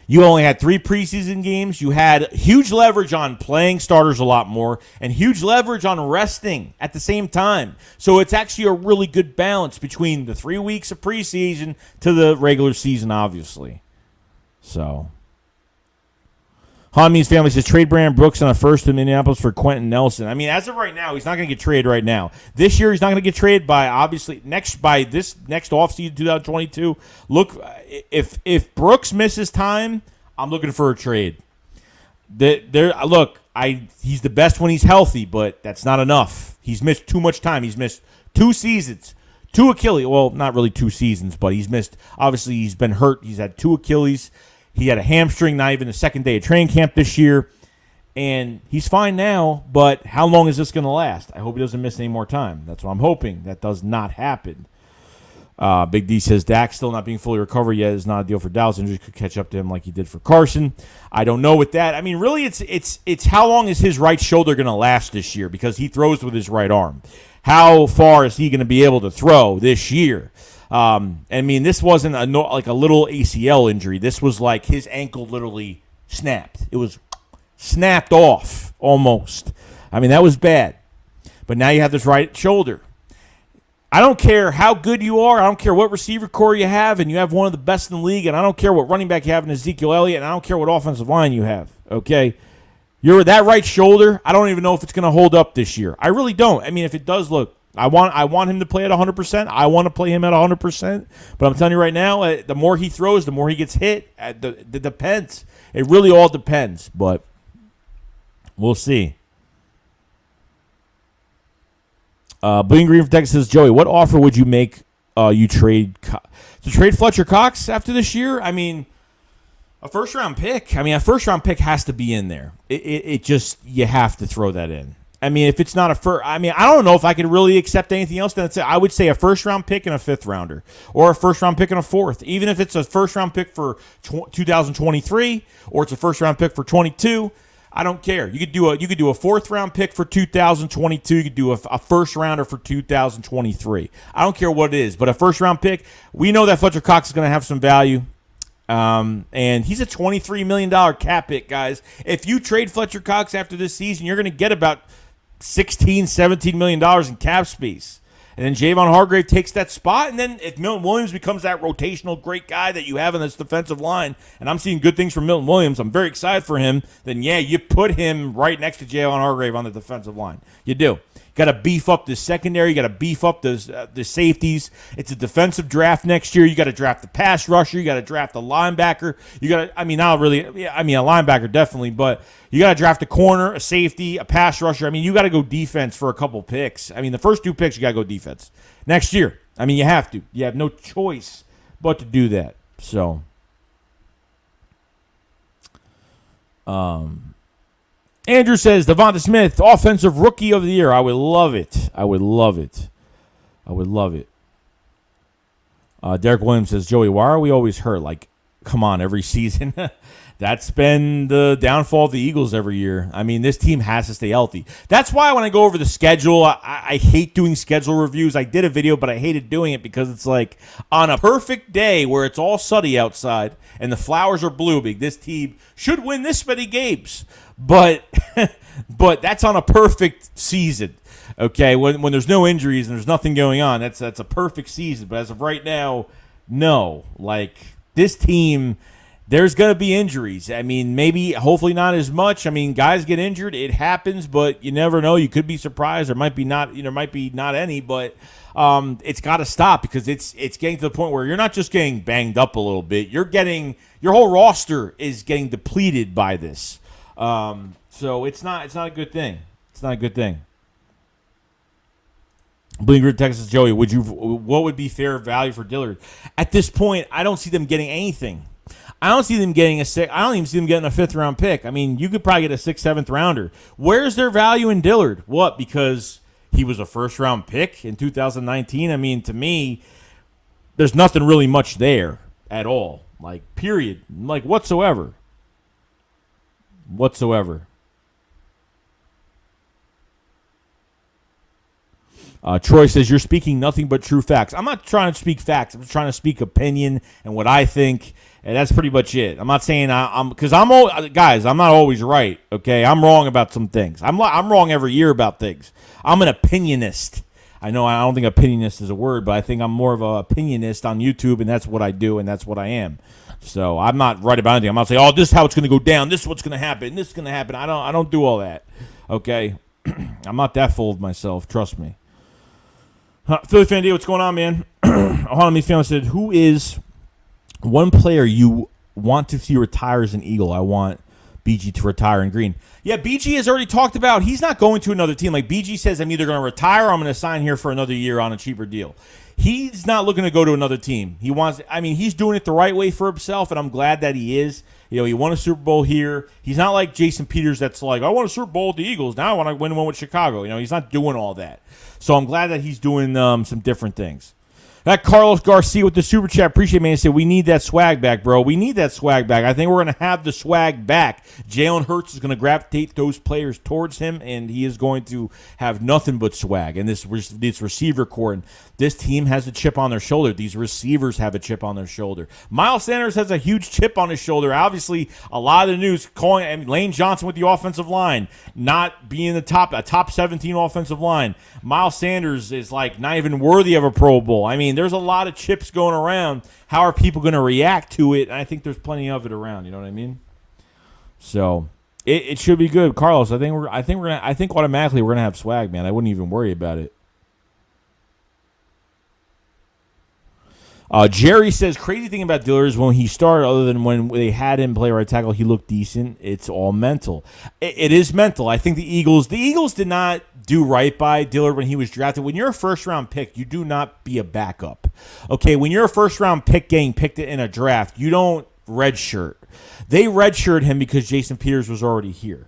you only had 3 preseason games. You had huge leverage on playing starters a lot more and huge leverage on resting at the same time. So it's actually a really good balance between the 3 weeks of preseason to the regular season, obviously. So, Hanmi's family says trade Brandon Brooks on a first in Minneapolis for Quentin Nelson. I mean, as of right now, he's not going to get traded right now. This year, he's not going to get traded by this next offseason, 2022. Look, if Brooks misses time, I'm looking for a trade. He's the best when he's healthy, but that's not enough. He's missed too much time. He's missed 2 seasons, 2 Achilles. Well, not really 2 seasons, but he's missed. Obviously, he's been hurt. He's had 2 Achilles. He had a hamstring, not even the second day of training camp this year. And he's fine now, but how long is this going to last? I hope he doesn't miss any more time. That's what I'm hoping. That does not happen. Big D says Dak still not being fully recovered yet is not a deal for Dallas. Injury could catch up to him like he did for Carson. I don't know with that. I mean, really, it's how long is his right shoulder going to last this year because he throws with his right arm. How far is he going to be able to throw this year? I mean, this wasn't like a little ACL injury. This was like his ankle literally snapped. It was snapped off almost. I mean, that was bad. But now you have this right shoulder. I don't care how good you are. I don't care what receiver core you have, and you have one of the best in the league, and I don't care what running back you have in Ezekiel Elliott, and I don't care what offensive line you have, okay? You're that right shoulder. I don't even know if it's going to hold up this year. I really don't. I mean, if it does, look, I want him to play at 100%. I want to play him at 100%. But I'm telling you right now, the more he throws, the more he gets hit. It depends. It really all depends. But we'll see. Bleeding Green from Texas says, Joey, what offer would you make to trade Fletcher Cox after this year? I mean, a first-round pick. I mean, a first-round pick has to be in there. It just, you have to throw that in. I mean, if it's not a first, I mean, I don't know if I could really accept anything else. Then I would say a first-round pick and a fifth-rounder, or a first-round pick and a fourth. Even if it's a first-round pick for 2023, or it's a first-round pick for 22, I don't care. You could do a fourth-round pick for 2022. You could do a first-rounder for 2023. I don't care what it is, but a first-round pick. We know that Fletcher Cox is going to have some value. And he's a $23 million cap hit, guys. If you trade Fletcher Cox after this season, you're going to get about $16-17 million in cap space. And then Javon Hargrave takes that spot, and then if Milton Williams becomes that rotational great guy that you have in this defensive line, and I'm seeing good things from Milton Williams, I'm very excited for him, then yeah, you put him right next to Javon Hargrave on the defensive line. You do. Got to beef up the secondary. You got to beef up the safeties. It's a defensive draft next year. You got to draft the pass rusher. You got to draft the linebacker. You got to, I mean, not really. Yeah, I mean, a linebacker definitely, but you got to draft a corner, a safety, a pass rusher. I mean, you got to go defense for a couple picks. I mean, the first two picks, you got to go defense next year. I mean, you have to. You have no choice but to do that. So, Andrew says, Devonta Smith, offensive rookie of the year. I would love it. I would love it. I would love it. Derek Williams says, Joey, why are we always hurt? Like, come on, every season. That's been the downfall of the Eagles every year. I mean, this team has to stay healthy. That's why when I go over the schedule, I hate doing schedule reviews. I did a video, but I hated doing it because it's like on a perfect day where it's all sunny outside and the flowers are blooming, this team should win this many games. But that's on a perfect season. Okay, when there's no injuries and there's nothing going on, that's a perfect season. But as of right now, no. Like, this team, there's going to be injuries. I mean, maybe, hopefully not as much. I mean, guys get injured. It happens, but you never know. You could be surprised. There might be not any, but it's got to stop because it's getting to the point where you're not just getting banged up a little bit. Your whole roster is getting depleted by this. So it's not a good thing. It's not a good thing. Bleeding Green Texas Joey, what would be fair value for Dillard? At this point, I don't see them getting anything. I don't see them getting I don't even see them getting a fifth-round pick. I mean, you could probably get a sixth, seventh rounder. Where's their value in Dillard? What? Because he was a first-round pick in 2019? I mean, to me, there's nothing really much there at all. Like, period. Like, whatsoever. Troy says, you're speaking nothing but true facts. I'm not trying to speak facts. I'm just trying to speak opinion and what I think, and that's pretty much it. I'm not saying because I'm not always right, okay? I'm wrong about some things. I'm wrong every year about things. I'm an opinionist. I know I don't think opinionist is a word, but I think I'm more of an opinionist on YouTube, and that's what I do, and that's what I am. So I'm not right about anything. I'm not saying, oh, this is how it's going to go down. This is what's going to happen. This is going to happen. I don't do all that, okay? I'm not that full of myself. Trust me. Philly Fan D, what's going on, man? Ohana Me Family said, who is one player you want to see retire as an Eagle? I want BG to retire in green. Yeah, BG has already talked about he's not going to another team. Like, BG says, I'm either going to retire or I'm going to sign here for another year on a cheaper deal. He's not looking to go to another team. He's doing it the right way for himself, and I'm glad that he is. You know, he won a Super Bowl here. He's not like Jason Peters that's like, I won a Super Bowl with the Eagles. Now I want to win one with Chicago. You know, he's not doing all that. So I'm glad that he's doing some different things. That Carlos Garcia with the super chat, appreciate it, man. He said, we need that swag back, bro. We need that swag back. I think we're going to have the swag back. Jalen Hurts is going to gravitate those players towards him, and he is going to have nothing but swag. And this receiver core, and this team has a chip on their shoulder. These receivers have a chip on their shoulder. Miles Sanders has a huge chip on his shoulder. Obviously, a lot of the news calling Lane Johnson with the offensive line not being a top 17 offensive line. Miles Sanders is like not even worthy of a Pro Bowl. I mean, there's a lot of chips going around. How are people going to react to it? And I think there's plenty of it around. You know what I mean? So it should be good, Carlos. I think automatically we're gonna have swag, man. I wouldn't even worry about it. Jerry says, crazy thing about Dillard is when he started, other than when they had him play right tackle, he looked decent. It's all mental. It is mental. I think the Eagles did not do right by Dillard when he was drafted. When you're a first-round pick, you do not be a backup. Okay, when you're a first-round pick getting picked in a draft, you don't redshirt. They redshirted him because Jason Peters was already here.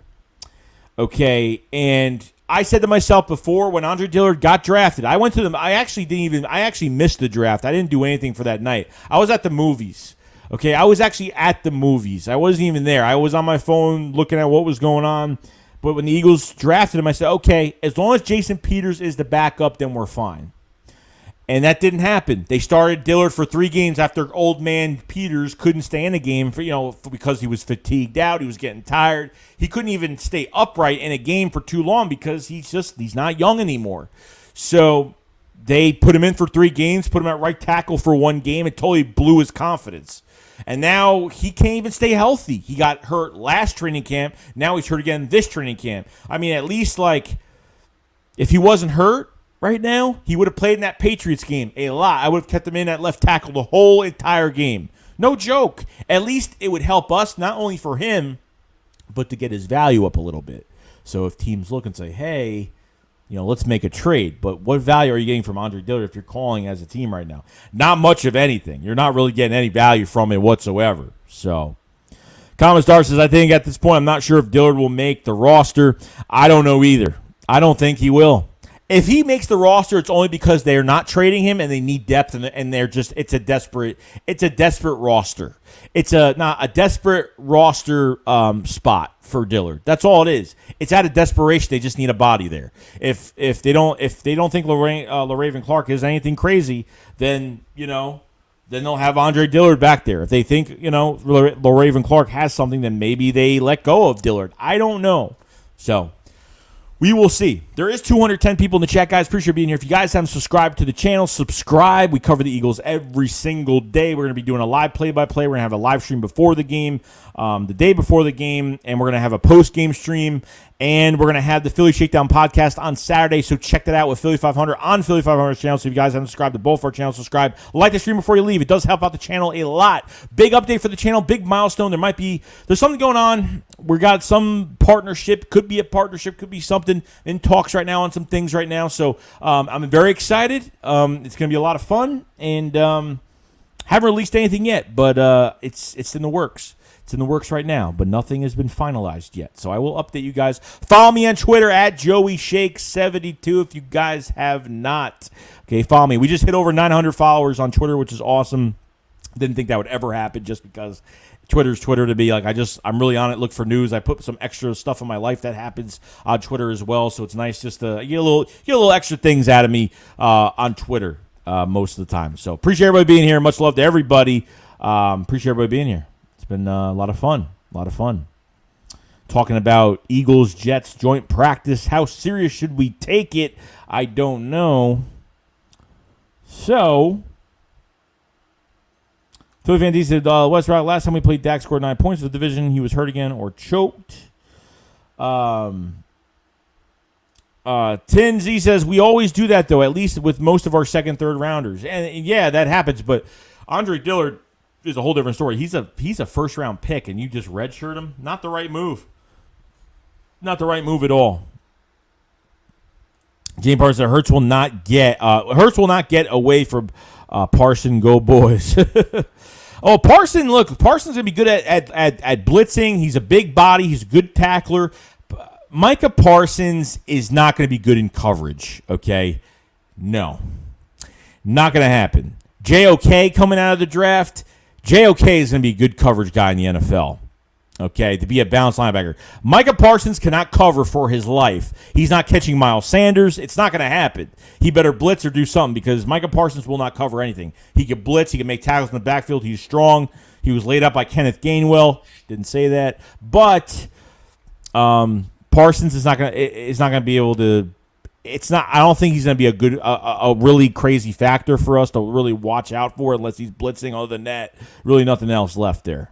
Okay, and I said to myself before when Andre Dillard got drafted, I went to them. I actually missed the draft. I didn't do anything for that night. I was at the movies. Okay, I was actually at the movies. I wasn't even there. I was on my phone looking at what was going on. But when the Eagles drafted him, I said, okay, as long as Jason Peters is the backup, then we're fine. And that didn't happen. They started Dillard for 3 games after old man Peters couldn't stay in a game because he was fatigued out. He was getting tired. He couldn't even stay upright in a game for too long because he's not young anymore. So they put him in for 3 games, put him at right tackle for 1 game. It totally blew his confidence. And now he can't even stay healthy. He got hurt last training camp. Now he's hurt again this training camp. I mean, at least if he wasn't hurt right now, he would have played in that Patriots game a lot. I would have kept him in at left tackle the whole entire game. No joke. At least it would help us, not only for him, but to get his value up a little bit. So if teams look and say, hey, let's make a trade. But what value are you getting from Andre Dillard if you're calling as a team right now? Not much of anything. You're not really getting any value from it whatsoever. So Common Star says, I think at this point, I'm not sure if Dillard will make the roster. I don't know either. I don't think he will. If he makes the roster, it's only because they're not trading him and they need depth, and they're just it's a desperate roster. It's not a desperate roster spot for Dillard. That's all it is. It's out of desperation. They just need a body there. If they don't think LaRaven Clark is anything crazy, then they'll have Andre Dillard back there. If they think LaRaven Clark has something, then maybe they let go of Dillard. I don't know. So we will see. There is 210 people in the chat, guys. Appreciate being here. If you guys haven't subscribed to the channel, subscribe. We cover the Eagles every single day. We're going to be doing a live play-by-play. We're going to have a live stream before the game, the day before the game, and we're going to have a post-game stream, and we're going to have the Philly Shakedown podcast on Saturday, so check that out with Philly 500 on Philly 500's channel. So if you guys haven't subscribed to both our channels, subscribe. Like the stream before you leave. It does help out the channel a lot. Big update for the channel, big milestone. There's something going on. We got some partnership. Could be a partnership. Could be something in talks right now on some things right now. So I'm very excited. It's going to be a lot of fun, and haven't released anything yet, but it's in the works. It's in the works right now, but nothing has been finalized yet. So I will update you guys. Follow me on Twitter at JoeyShake72 if you guys have not. Okay, follow me. We just hit over 900 followers on Twitter, which is awesome. Didn't think that would ever happen just because Twitter's Twitter to be like, I'm really on it. Look for news. I put some extra stuff in my life that happens on Twitter as well. So it's nice just to get a little extra things out of me on Twitter most of the time. So appreciate everybody being here. Much love to everybody. Appreciate everybody being here. It's been a lot of fun. Talking about Eagles-Jets joint practice. How serious should we take it? I don't know. So Philly Van D said, West Rock, last time we played, Dak scored 9 points for the division. He was hurt again or choked. Tin Z says, we always do that, though, at least with most of our second, third rounders. And, yeah, that happens. But Andre Dillard is a whole different story. He's a first-round pick, and you just redshirt him. Not the right move. Not the right move at all. James Parsons said, Hurts will not get away from Parson. Go boys. Parsons going to be good at blitzing. He's a big body. He's a good tackler. Micah Parsons is not going to be good in coverage, okay? No. Not going to happen. JOK coming out of the draft. JOK is going to be a good coverage guy in the NFL. Okay, to be a balanced linebacker. Micah Parsons cannot cover for his life. He's not catching Miles Sanders. It's not going to happen. He better blitz or do something because Micah Parsons will not cover anything. He can blitz. He can make tackles in the backfield. He's strong. He was laid up by Kenneth Gainwell. Didn't say that. But Parsons is not going to be able to. It's not. I don't think he's going to be a really crazy factor for us to really watch out for unless he's blitzing. Other than that, really nothing else left there.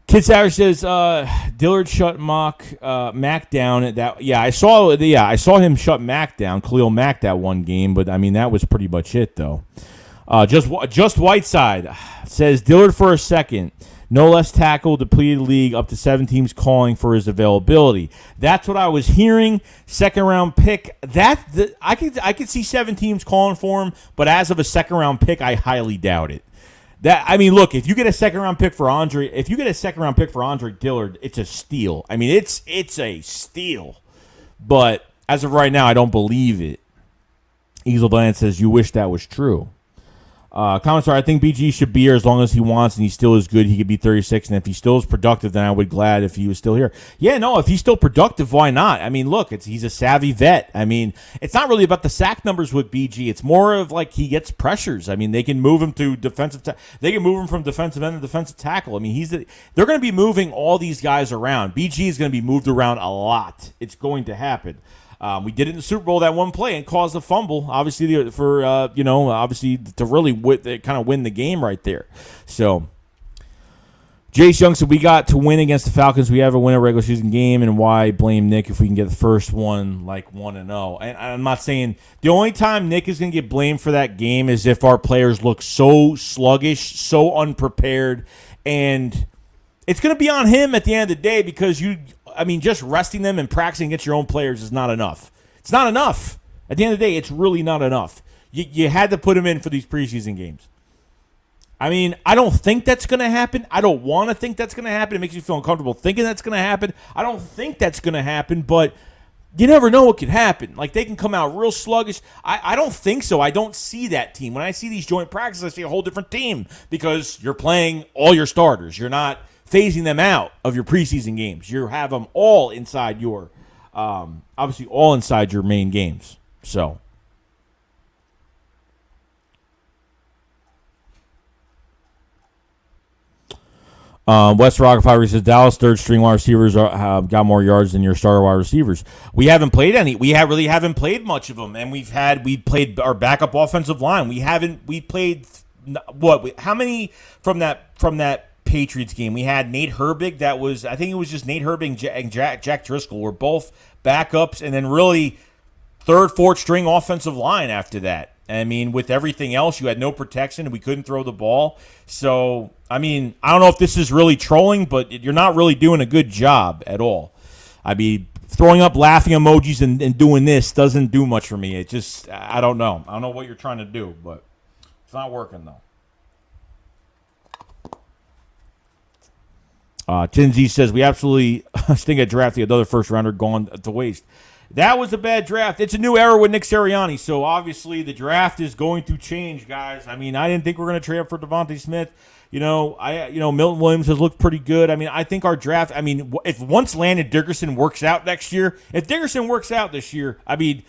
Kid Savage says Dillard shut Mack down at that. I saw him shut Mack down, Khalil Mack, that one game, but I mean that was pretty much it though. Just Whiteside says Dillard for a second. No less tackle, depleted league, up to 7 teams calling for his availability. That's what I was hearing. Second round pick. I could see 7 teams calling for him, but as of a second round pick, I highly doubt it. Look, if you get a second round pick for Andre Dillard, it's a steal. I mean, it's a steal. But as of right now, I don't believe it. Easel Bland says, you wish that was true. Comments are, I think BG should be here as long as he wants, and he still is good. He could be 36, and if he still is productive, then I would be glad if he was still here. Yeah, no, if he's still productive, why not? I mean, look, he's a savvy vet. I mean, it's not really about the sack numbers with BG. It's more of like he gets pressures. I mean, they can move him to defensive. They can move him from defensive end to defensive tackle. I mean, they're going to be moving all these guys around. BG is going to be moved around a lot. It's going to happen. We did it in the Super Bowl that one play and caused a fumble, obviously to really kind of win the game right there. So, Jace Young said, we got to win against the Falcons. We have a win a regular season game, and why blame Nick if we can get the first one like 1-0? And I'm not saying the only time Nick is going to get blamed for that game is if our players look so sluggish, so unprepared, and it's going to be on him at the end of the day because just resting them and practicing against your own players is not enough. It's not enough. At the end of the day, it's really not enough. You had to put him in for these preseason games. I mean, I don't think that's going to happen. I don't want to think that's going to happen. It makes me feel uncomfortable thinking that's going to happen. I don't think that's going to happen, but you never know what could happen. Like, they can come out real sluggish. I don't think so. I don't see that team. When I see these joint practices, I see a whole different team because you're playing all your starters. You're not phasing them out of your preseason games. You have them all inside your, obviously all inside your main games. So, West Rockefeller says Dallas third string wide receivers have got more yards than your starter wide receivers. We haven't played any. We really haven't played much of them, and we played our backup offensive line. We played what? How many from that Patriots game? We had Nate Herbig. I think it was just Nate Herbig and Jack Driscoll were both backups, and then really third, fourth string offensive line after that. I mean, with everything else, you had no protection, and we couldn't throw the ball. So, I mean, I don't know if this is really trolling, but you're not really doing a good job at all. I mean, throwing up laughing emojis and doing this doesn't do much for me. It just, I don't know. I don't know what you're trying to do, but it's not working, though. Tinsy says, we absolutely stink at drafting another first-rounder gone to waste. That was a bad draft. It's a new era with Nick Sirianni, so obviously the draft is going to change, guys. I mean, I didn't think we were going to trade up for Devontae Smith. Milton Williams has looked pretty good. I mean, I think our draft, if once Landon Dickerson works out next year, if Dickerson works out this year, I mean,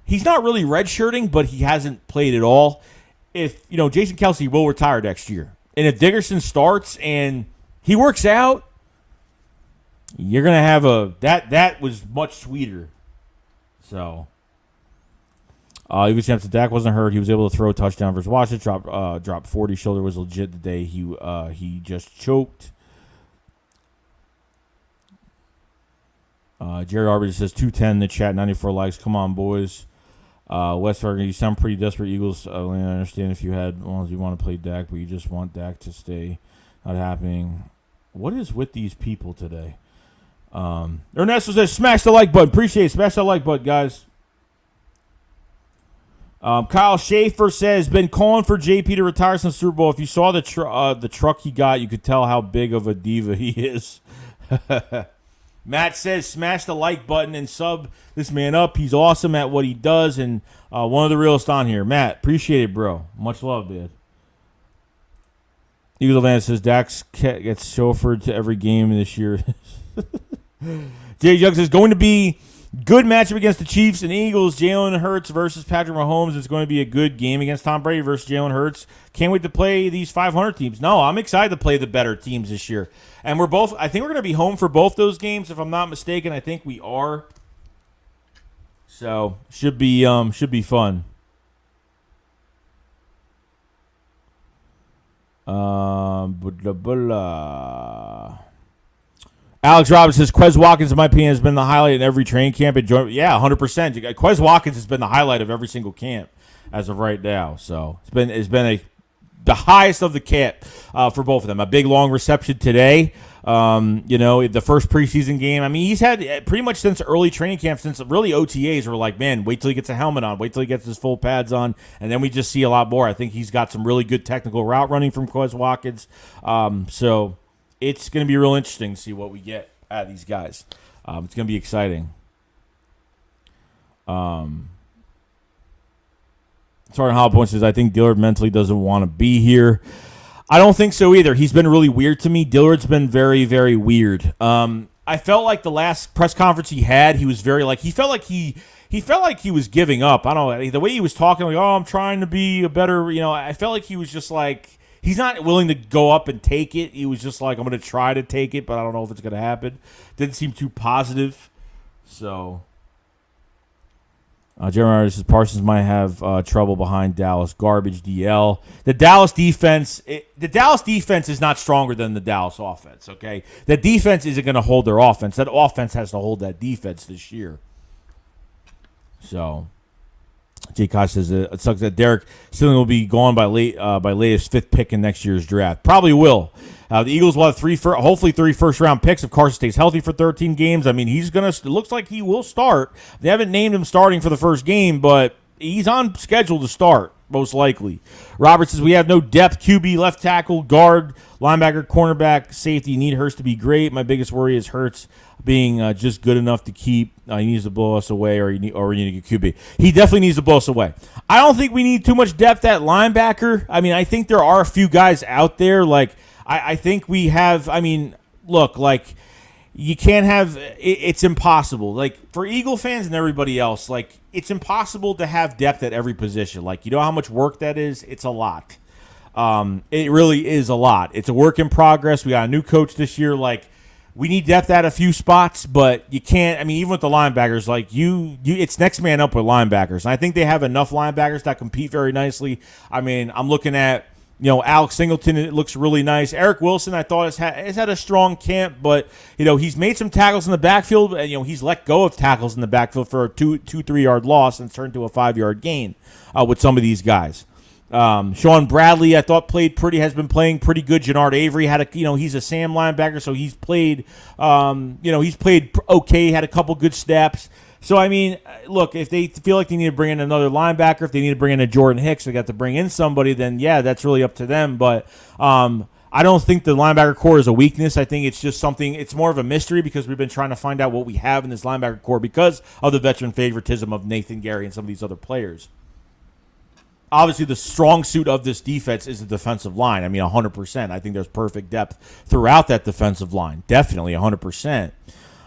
he's not really redshirting, but he hasn't played at all. If, Jason Kelce will retire next year. And if Dickerson starts and he works out, you're going to have that was much sweeter. So, he was tempted. Dak wasn't hurt. He was able to throw a touchdown versus Washington. Dropped 40. Shoulder was legit today. He just choked. Jerry Arbiter says 210 in the chat. 94 likes. Come on, boys. West Fargo, you sound pretty desperate. Eagles. I understand if you want to play Dak, but you just want Dak to stay. Not happening. What is with these people today? Ernesto says, smash the like button. Appreciate it. Smash the like button, guys. Kyle Schaefer says, been calling for JP to retire since Super Bowl. If you saw the truck he got, you could tell how big of a diva he is. Matt says, smash the like button and sub this man up. He's awesome at what he does and one of the realest on here. Matt, appreciate it, bro. Much love, dude. Eagle Van says, Dax gets chauffeured to every game this year. Jay Jug says, going to be good matchup against the Chiefs and Eagles. Jalen Hurts versus Patrick Mahomes. It's going to be a good game against Tom Brady versus Jalen Hurts. Can't wait to play these 500 teams. No, I'm excited to play the better teams this year. And I think we're going to be home for both those games, if I'm not mistaken. I think we are. So, should be fun. Alex Robbins says, Quez Watkins, in my opinion, has been the highlight in every training camp. Yeah, 100%. Quez Watkins has been the highlight of every single camp as of right now. So it's been the highest of the camp for both of them. A big long reception today. The first preseason game. I mean, he's had pretty much since early training camp, since really OTAs were like, man, wait till he gets a helmet on, wait till he gets his full pads on, and then we just see a lot more. I think he's got some really good technical route running from Quez Watkins. So it's going to be real interesting to see what we get out of these guys. It's going to be exciting. Sergeant Hollow says, I think Dillard mentally doesn't want to be here. I don't think so either. He's been really weird to me. Dillard's been very, very weird. I felt like the last press conference he had, he was very he felt like he was giving up. I don't know. The way he was talking, like, oh, I'm trying to be a better, I felt like he was just like, he's not willing to go up and take it. He was just like, I'm going to try to take it, but I don't know if it's going to happen. Didn't seem too positive. So Jeremy says Parsons might have trouble behind Dallas. Garbage DL. The Dallas defense is not stronger than the Dallas offense, okay? The defense isn't going to hold their offense. That offense has to hold that defense this year. So Jay Koch says it sucks that Derek Stilling will be gone by latest fifth pick in next year's draft. Probably will. The Eagles will have hopefully three first-round picks if Carson stays healthy for 13 games. I mean, it looks like he will start. They haven't named him starting for the first game, but he's on schedule to start, most likely. Robert says, we have no depth, QB, left tackle, guard, linebacker, cornerback, safety. You need Hurts to be great. My biggest worry is Hurts being just good enough to keep. He needs to blow us away, or we need to get QB. He definitely needs to blow us away. I don't think we need too much depth at linebacker. I mean, I think there are a few guys out there, I think we have, you can't have, it's impossible. For Eagle fans and everybody else, it's impossible to have depth at every position. You know how much work that is? It's a lot. It really is a lot. It's a work in progress. We got a new coach this year. We need depth at a few spots, but you can't, even with the linebackers, it's next man up with linebackers. And I think they have enough linebackers that compete very nicely. I'm looking at, Alex Singleton, it looks really nice. Eric Wilson, I thought has had a strong camp, but, he's made some tackles in the backfield, and, he's let go of tackles in the backfield for a 2-3 yard loss and turned to a 5-yard gain with some of these guys. Sean Bradley, I thought has been playing pretty good. Jannard Avery he's a Sam linebacker, so he's played, he's played okay, had a couple good steps. So, look, if they feel like they need to bring in another linebacker, if they need to bring in a Jordan Hicks, they got to bring in somebody, then, yeah, that's really up to them. But I don't think the linebacker core is a weakness. I think it's just something, it's more of a mystery because we've been trying to find out what we have in this linebacker core because of the veteran favoritism of Nathan Gary and some of these other players. Obviously, the strong suit of this defense is the defensive line. 100%. I think there's perfect depth throughout that defensive line. Definitely, 100%.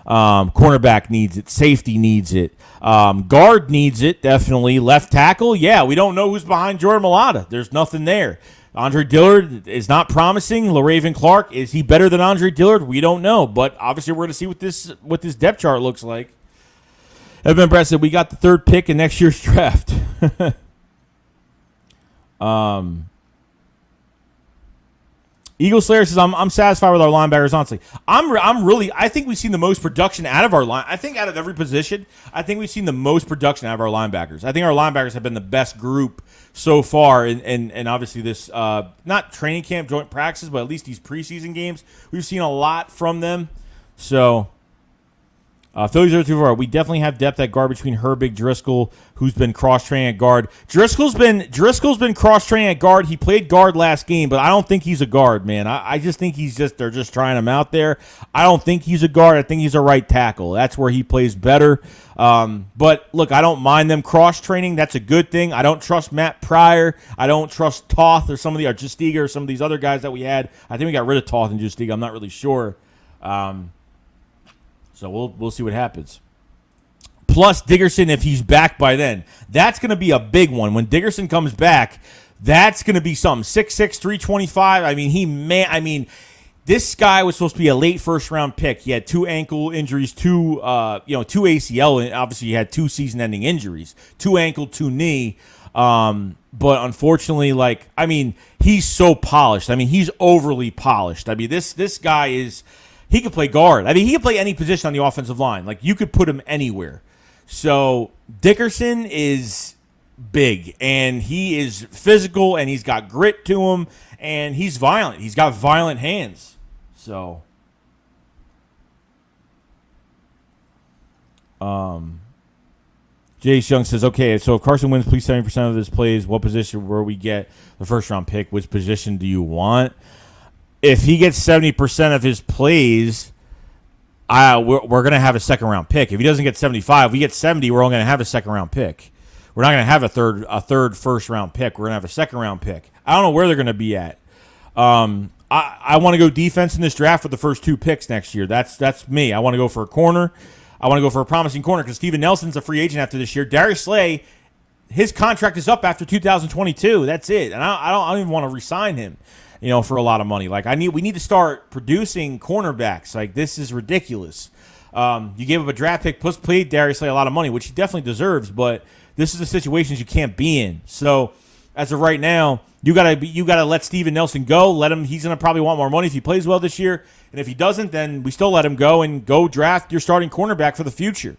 Cornerback needs it. Safety needs it. Guard needs it, definitely. Left tackle, yeah, we don't know who's behind Jordan Mailata. There's nothing there. Andre Dillard is not promising. LaRaven Clark, is he better than Andre Dillard? We don't know, but obviously we're going to see what this depth chart looks like. Evan Brett said, we got the third pick in next year's draft. Eagle Slayer says, I'm satisfied with our linebackers, honestly. I think we've seen the most production out of our line. I think out of every position, I think we've seen the most production out of our linebackers. I think our linebackers have been the best group so far, and obviously this, not training camp, joint practices, but at least these preseason games, we've seen a lot from them. So, Phillies 024. We definitely have depth at guard between Herbig, Driscoll, who's been cross-training at guard. Driscoll's been cross-training at guard. He played guard last game, but I don't think he's a guard, man. I just think they're just trying him out there. I don't think he's a guard. I think he's a right tackle. That's where he plays better. But look, I don't mind them cross-training. That's a good thing. I don't trust Matt Pryor. I don't trust Toth or Justiga or some of these other guys that we had. I think we got rid of Toth and Justiga. I'm not really sure. So we'll see what happens. Plus Dickerson, if he's back by then, that's going to be a big one. When Dickerson comes back, that's going to be something. 6'6", 325. I mean, this guy was supposed to be a late first-round pick. He had 2 ankle injuries, 2 ACL, and obviously he had 2 season-ending injuries, 2 ankle, 2 knee. But unfortunately, he's so polished. He's overly polished. This guy is. He could play guard. He could play any position on the offensive line. You could put him anywhere. So Dickerson is big, and he is physical, and he's got grit to him, and he's violent. He's got violent hands. So, Jay Young says, okay, so if Carson wins, please 70% of his plays, what position where we get the first-round pick? Which position do you want? If he gets 70% of his plays, we're going to have a second-round pick. If he doesn't get 75, we get 70, we're only going to have a second-round pick. We're not going to have a third first-round pick. We're going to have a second-round pick. I don't know where they're going to be at. I want to go defense in this draft with the first 2 picks next year. That's me. I want to go for a corner. I want to go for a promising corner because Steven Nelson's a free agent after this year. Darius Slay, his contract is up after 2022. That's it. And I don't even want to re-sign him. For a lot of money. We need to start producing cornerbacks. This is ridiculous. You gave up a draft pick, plus paid Darius Slay a lot of money, which he definitely deserves, but this is the situations you can't be in. So, as of right now, you gotta let Steven Nelson go. Let him. He's gonna probably want more money if he plays well this year, and if he doesn't, then we still let him go and go draft your starting cornerback for the future.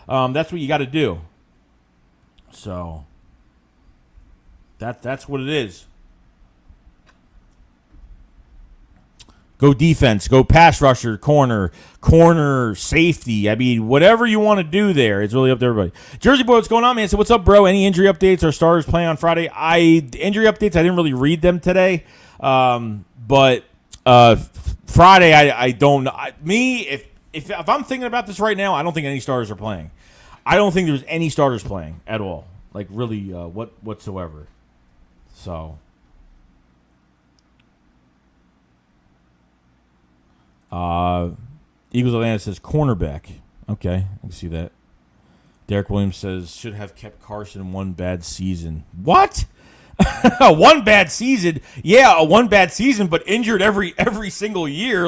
That's what you got to do. So, that's what it is. Go defense, go pass rusher, corner, safety. Whatever you want to do there, it's really up to everybody. Jersey Boy, what's going on, man? So what's up, bro? Any injury updates or starters playing on Friday? Injury updates, I didn't really read them today. But Friday, I don't know. If I'm thinking about this right now, I don't think any starters are playing. I don't think there's any starters playing at all. Really, whatsoever. So... Eagles Atlanta says cornerback. Okay, I can see that. Derek Williams says should have kept Carson one bad season. What? One bad season? Yeah, one bad season, but injured every single year.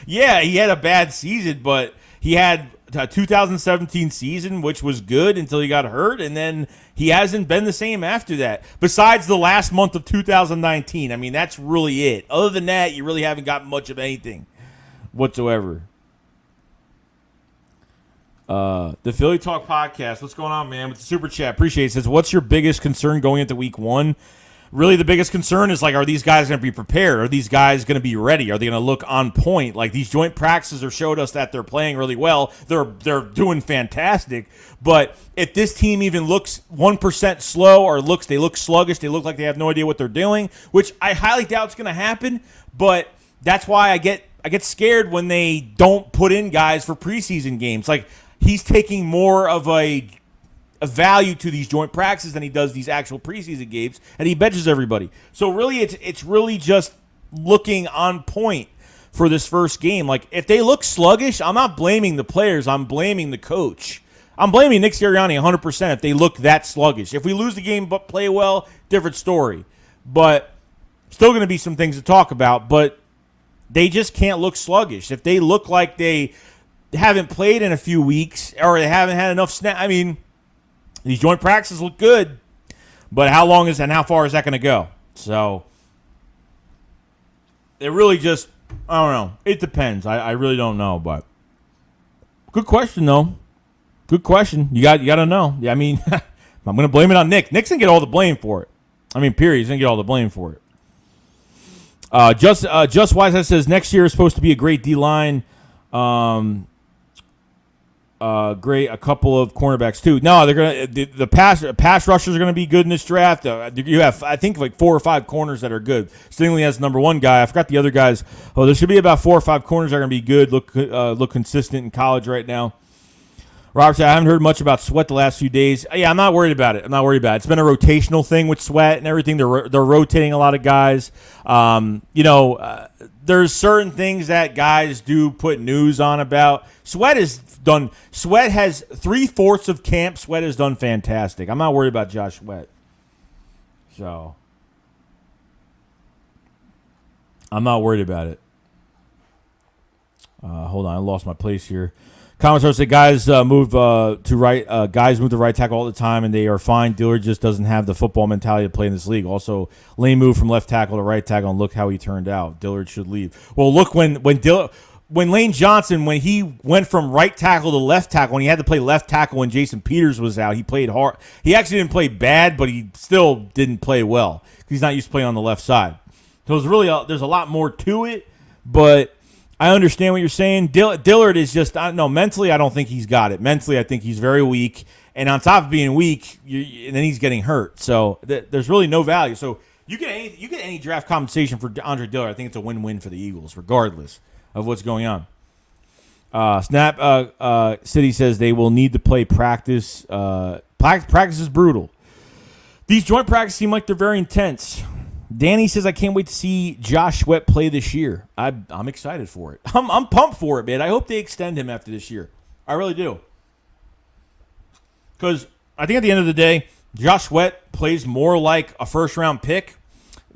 Yeah, he had a bad season, but he had a 2017 season, which was good until he got hurt, and then he hasn't been the same after that. Besides the last month of 2019, that's really it. Other than that, you really haven't got much of anything whatsoever. The Philly Talk podcast. What's going on, man? With the super chat, appreciate it. Says, what's your biggest concern going into week 1? Really, the biggest concern is are these guys going to be prepared? Are these guys going to be ready? Are they going to look on point? These joint practices have showed us that they're playing really well. They're doing fantastic. But if this team even looks 1% slow or they look sluggish, they look like they have no idea what they're doing, which I highly doubt is going to happen. But that's why I get scared when they don't put in guys for preseason games. He's taking more of a value to these joint practices than he does these actual preseason games, and he benches everybody. So really, it's really just looking on point for this first game. If they look sluggish, I'm not blaming the players. I'm blaming the coach. I'm blaming Nick Sirianni 100% if they look that sluggish. If we lose the game but play well, different story. But still going to be some things to talk about, but they just can't look sluggish. If they look like they haven't played in a few weeks or they haven't had enough snap, these joint practices look good, but how long is and how far is that going to go? So it really just, I don't know. It depends. I really don't know, but good question though. Good question. You got to know. Yeah, I'm going to blame it on Nick. Nick's going to get all the blame for it. Period. He's going to get all the blame for it. Just Wise says next year is supposed to be a great D line. Great, a couple of cornerbacks too. No, they're gonna the pass rushers are gonna be good in this draft. You have I think like 4 or 5 corners that are good. Stingley has number 1 guy. I forgot the other guys. Oh, there should be about 4 or 5 corners that are gonna be good. Look consistent in college right now. Robert said, I haven't heard much about Sweat the last few days. Yeah, I'm not worried about it. It's been a rotational thing with Sweat and everything. They're rotating a lot of guys. There's certain things that guys do put news on about. Sweat has 3/4 of camp. Sweat has done fantastic. I'm not worried about Josh Sweat. So, I'm not worried about it. Hold on, I lost my place here. Commentators say guys move to right tackle all the time, and they are fine. Dillard just doesn't have the football mentality to play in this league. Also, Lane moved from left tackle to right tackle, and look how he turned out. Dillard should leave. Well, look when Lane Johnson, when he went from right tackle to left tackle, when he had to play left tackle when Jason Peters was out, he played hard. He actually didn't play bad, but he still didn't play well because he's not used to playing on the left side. So there's a lot more to it, but I understand what you're saying. Dillard is just, mentally I don't think he's got it. Mentally I think he's very weak. And on top of being weak, and then he's getting hurt. So there's really no value. So you get any draft compensation for Andre Dillard, I think it's a win-win for the Eagles, regardless of what's going on. City says they will need to play practice. Practice is brutal. These joint practices seem like they're very intense. Danny says, I can't wait to see Josh Sweat play this year. I'm excited for it. I'm pumped for it, man. I hope they extend him after this year. I really do. Because I think at the end of the day, Josh Sweat plays more like a first-round pick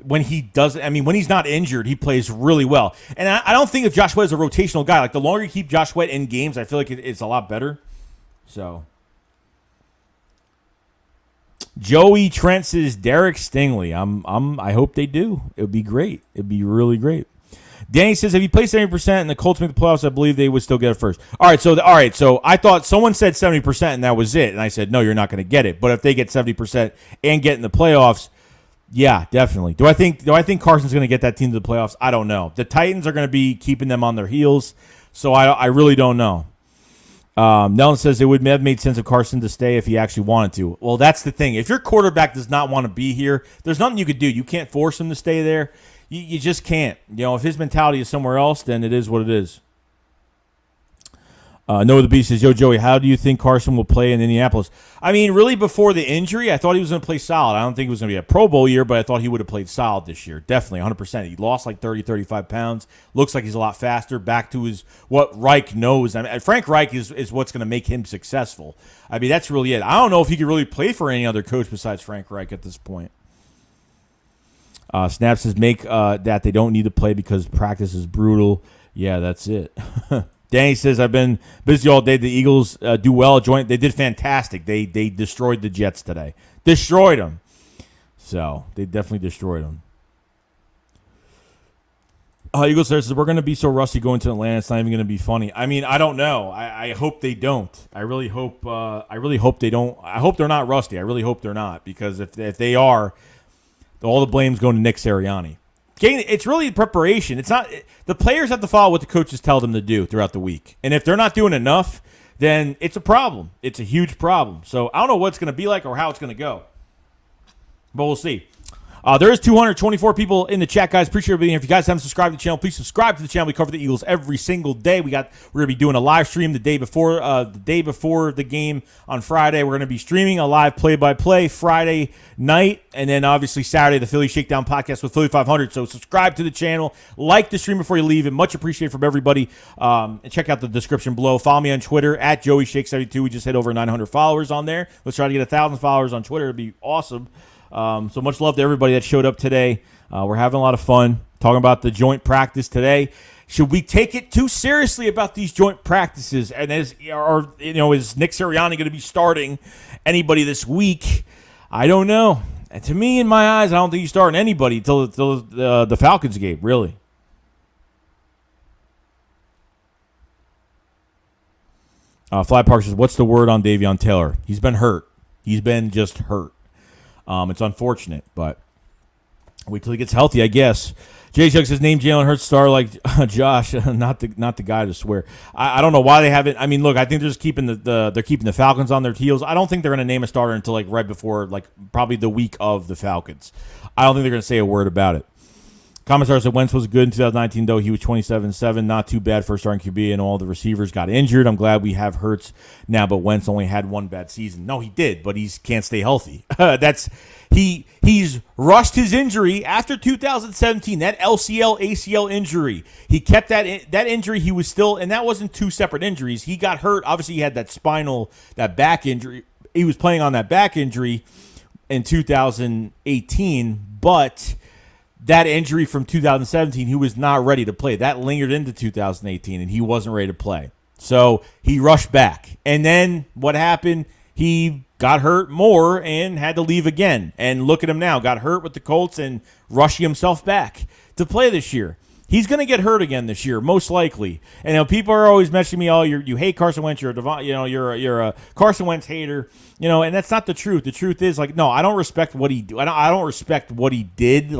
when he doesn't. I mean, when he's not injured, he plays really well. And I don't think if Josh Sweat is a rotational guy, like the longer you keep Josh Sweat in games, I feel like it's a lot better. So Joey Trent says Derek Stingley. I hope they do. It would be great. It would be really great. Danny says if he plays 70% and the Colts make the playoffs, I believe they would still get it first. All right, so I thought someone said 70% and that was it, and I said no, you're not going to get it. But if they get 70% and get in the playoffs, yeah, definitely. Do I think Carson's going to get that team to the playoffs? I don't know. The Titans are going to be keeping them on their heels, so I really don't know. Nelson says it would have made sense of Carson to stay if he actually wanted to. Well, that's the thing. If your quarterback does not want to be here, there's nothing you could do. You can't force him to stay there. You just can't. If his mentality is somewhere else, then it is what it is. Noah the Beast says, Yo, Joey, how do you think Carson will play in Indianapolis? I mean, really, before the injury, I thought he was going to play solid. I don't think it was going to be a Pro Bowl year, but I thought he would have played solid this year. Definitely, 100%. He lost like 30, 35 pounds. Looks like he's a lot faster. Back to what Reich knows. I mean, Frank Reich is what's going to make him successful. I mean, that's really it. I don't know if he could really play for any other coach besides Frank Reich at this point. Snap says, make that they don't need to play because practice is brutal. Yeah, that's it. Danny says, I've been busy all day. The Eagles do well. They did fantastic. They destroyed the Jets today. Destroyed them. So, they definitely destroyed them. Eagles says, we're going to be so rusty going to Atlanta. It's not even going to be funny. I mean, I don't know. I hope they don't. I really hope they don't. I hope they're not rusty. I really hope they're not. Because if they are, all the blame's going to Nick Sirianni. It's really preparation. It's not the players have to follow what the coaches tell them to do throughout the week. And if they're not doing enough, then it's a problem. It's a huge problem. So I don't know what it's going to be like or how it's going to go. But we'll see. There is 224 people in the chat, guys. Appreciate everything. If you guys haven't subscribed to the channel, please subscribe to the channel. We cover the Eagles every single day. We're going to be doing a live stream the day before the game on Friday. We're going to be streaming a live play-by-play Friday night, and then obviously Saturday the Philly Shakedown podcast with Philly 500. So subscribe to the channel, like the stream before you leave, and much appreciated from everybody. And check out the description below. Follow me on Twitter at JoeyShake72. We just hit over 900 followers on there. Let's try to get 1,000 followers on Twitter. It'd be awesome. So much love to everybody that showed up today. We're having a lot of fun talking about the joint practice today. Should we take it too seriously about these joint practices? And is Nick Sirianni going to be starting anybody this week? I don't know. And to me, in my eyes, I don't think he's starting anybody until the Falcons game, really. Fly Park says, what's the word on Davion Taylor? He's been hurt. He's been just hurt. It's unfortunate, but Wait till he gets healthy, I guess. Jay Chuck says, name Jalen Hurts star like Josh, not the guy to swear. I don't know why they haven't. I mean, look, I think they're just keeping they're keeping the Falcons on their heels. I don't think they're going to name a starter until like right before, like probably the week of the Falcons. I don't think they're going to say a word about it. Commissar said Wentz was good in 2019, though. He was 27-7, not too bad for a starting QB, and all the receivers got injured. I'm glad we have Hurts now, but Wentz only had one bad season. No, he did, but he can't stay healthy. He's rushed his injury after 2017, that LCL, ACL injury. He kept that injury. He was still, and that wasn't two separate injuries. He got hurt. Obviously, he had that back injury. He was playing on that back injury in 2018, but that injury from 2017, he was not ready to play. That lingered into 2018, and he wasn't ready to play. So he rushed back. And then what happened? He got hurt more and had to leave again. And look at him now. Got hurt with the Colts and rushing himself back to play this year. He's going to get hurt again this year, most likely. And people are always mentioning me, you hate Carson Wentz, you're a Carson Wentz hater, and that's not the truth. The truth is, no, I don't respect what he do. I don't respect what he did.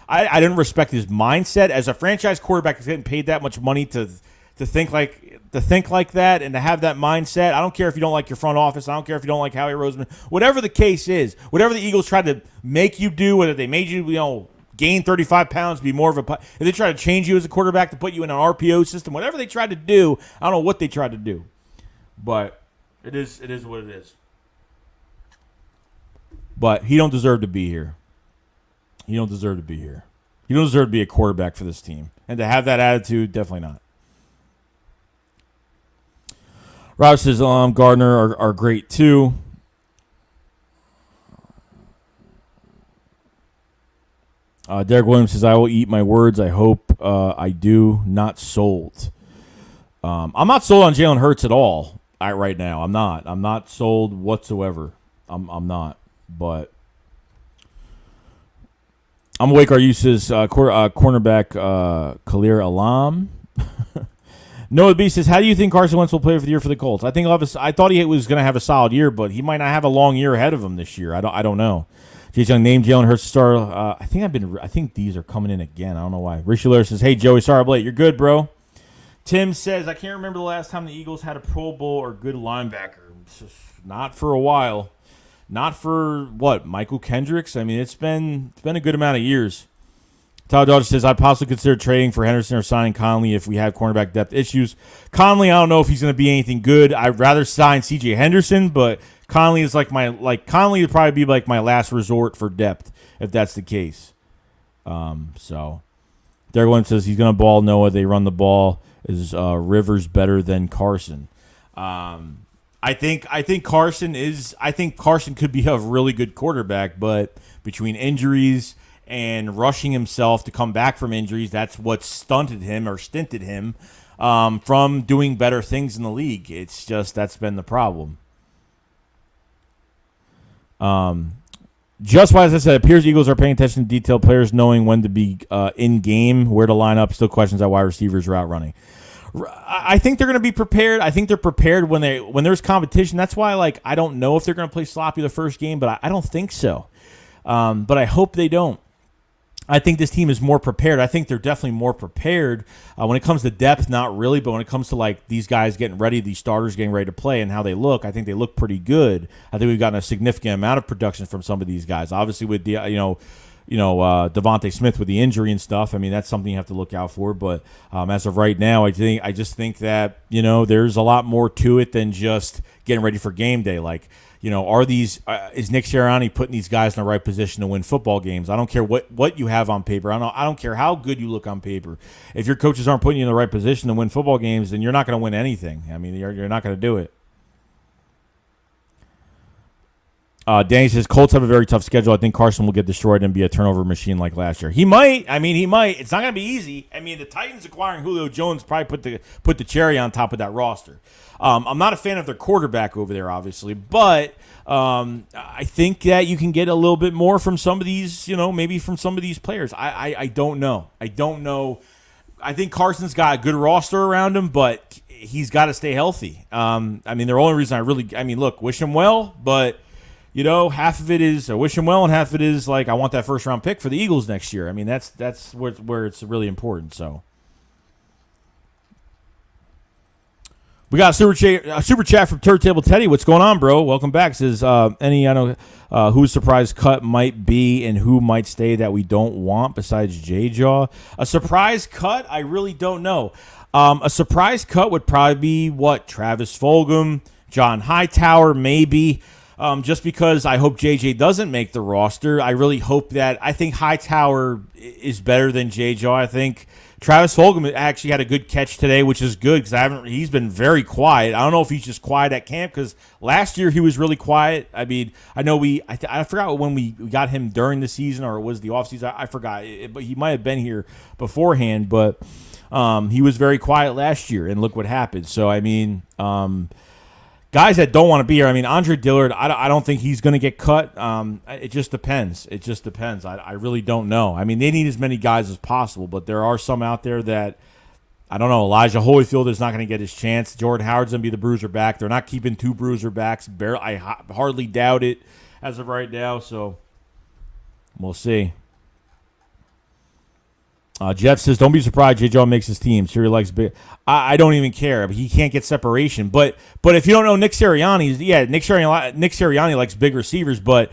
I didn't respect his mindset as a franchise quarterback. He's getting paid that much money to think like that and to have that mindset. I don't care if you don't like your front office. I don't care if you don't like Howie Roseman. Whatever the case is, whatever the Eagles tried to make you do, whether they made you, gain 35 pounds, be more of if they try to change you as a quarterback to put you in an RPO system, whatever they tried to do, I don't know what they tried to do. But it is what it is. But he don't deserve to be here. He don't deserve to be here. He don't deserve to be a quarterback for this team. And to have that attitude, definitely not. Rob says, Gardner are great too. Derek Williams says, I will eat my words. I hope I do. Not sold. I'm not sold on Jalen Hurts at all right now. I'm not. I'm not sold whatsoever. I'm not. But I'm awake. Our uses cornerback Khalil Alam. Noah B says, how do you think Carson Wentz will play for the year for the Colts? I thought he was going to have a solid year, but he might not have a long year ahead of him this year. I don't know. Jay's Young named Jalen Hurts star. I think these are coming in again. I don't know why. Rishi Lair says, hey, Joey, sorry I'm late. You're good, bro. Tim says, I can't remember the last time the Eagles had a Pro Bowl or good linebacker. Not for a while. Not for, Michael Kendricks? I mean, it's been a good amount of years. Tyler Dodge says, I'd possibly consider trading for Henderson or signing Conley if we have cornerback depth issues. Conley, I don't know if he's going to be anything good. I'd rather sign C.J. Henderson, but Conley is Conley would probably be like my last resort for depth if that's the case. So Derek Williams says he's going to ball Noah. They run the ball. Is Rivers better than Carson? I think Carson could be a really good quarterback, but between injuries and rushing himself to come back from injuries, that's what stunted him from doing better things in the league. It's just that's been the problem. Just why, as I said, it appears the Eagles are paying attention to detail, players knowing when to be in game, where to line up. Still questions how wide receivers are out running. I think they're going to be prepared. I think they're prepared when there's competition. That's why, I don't know if they're going to play sloppy the first game, but I don't think so. But I hope they don't. I think this team is more prepared. I think they're definitely more prepared. When it comes to depth, not really, but when it comes to these guys getting ready, these starters getting ready to play and how they look, I think they look pretty good. I think we've gotten a significant amount of production from some of these guys. Obviously with the Devontae Smith with the injury and stuff, I mean, that's something you have to look out for. But as of right now, I just think that, there's a lot more to it than just getting ready for game day. Is Nick Sirianni putting these guys in the right position to win football games? I don't care what you have on paper. I don't care how good you look on paper. If your coaches aren't putting you in the right position to win football games, then you're not going to win anything. I mean, you're not going to do it. Danny says, Colts have a very tough schedule. I think Carson will get destroyed and be a turnover machine like last year. He might. He might. It's not going to be easy. I mean, the Titans acquiring Julio Jones probably put the cherry on top of that roster. I'm not a fan of their quarterback over there, obviously, but I think that you can get a little bit more from some of these, maybe from some of these players. I don't know. I think Carson's got a good roster around him, but he's got to stay healthy. The only reason look, wish him well, but half of it is I wish him well, and half of it is like I want that first round pick for the Eagles next year. I mean, that's where it's really important. So we got a super chat from Turntable Teddy. What's going on, bro? Welcome back. Says whose surprise cut might be and who might stay that we don't want besides J-Jaw. A surprise cut, I really don't know. A surprise cut would probably be Travis Fulgham, John Hightower, maybe. Just because I hope JJ doesn't make the roster. I really hope that. I think Hightower is better than J-Jaw. I think Travis Fulgham actually had a good catch today, which is good because he's been very quiet. I don't know if he's just quiet at camp because last year he was really quiet. I mean, I know I forgot when we got him during the season or it was the offseason. I forgot, but he might have been here beforehand. But he was very quiet last year, and look what happened. So, I mean, guys that don't want to be here. I mean, Andre Dillard, I don't think he's going to get cut. It just depends. I really don't know. I mean, they need as many guys as possible, but there are some out there that, I don't know, Elijah Holyfield is not going to get his chance. Jordan Howard's going to be the bruiser back. They're not keeping 2 bruiser backs. I hardly doubt it as of right now, so we'll see. Jeff says, don't be surprised J-Jaw makes his team. Siri likes big. I don't even care. He can't get separation. But if you don't know Nick Sirianni, Nick Sirianni likes big receivers, but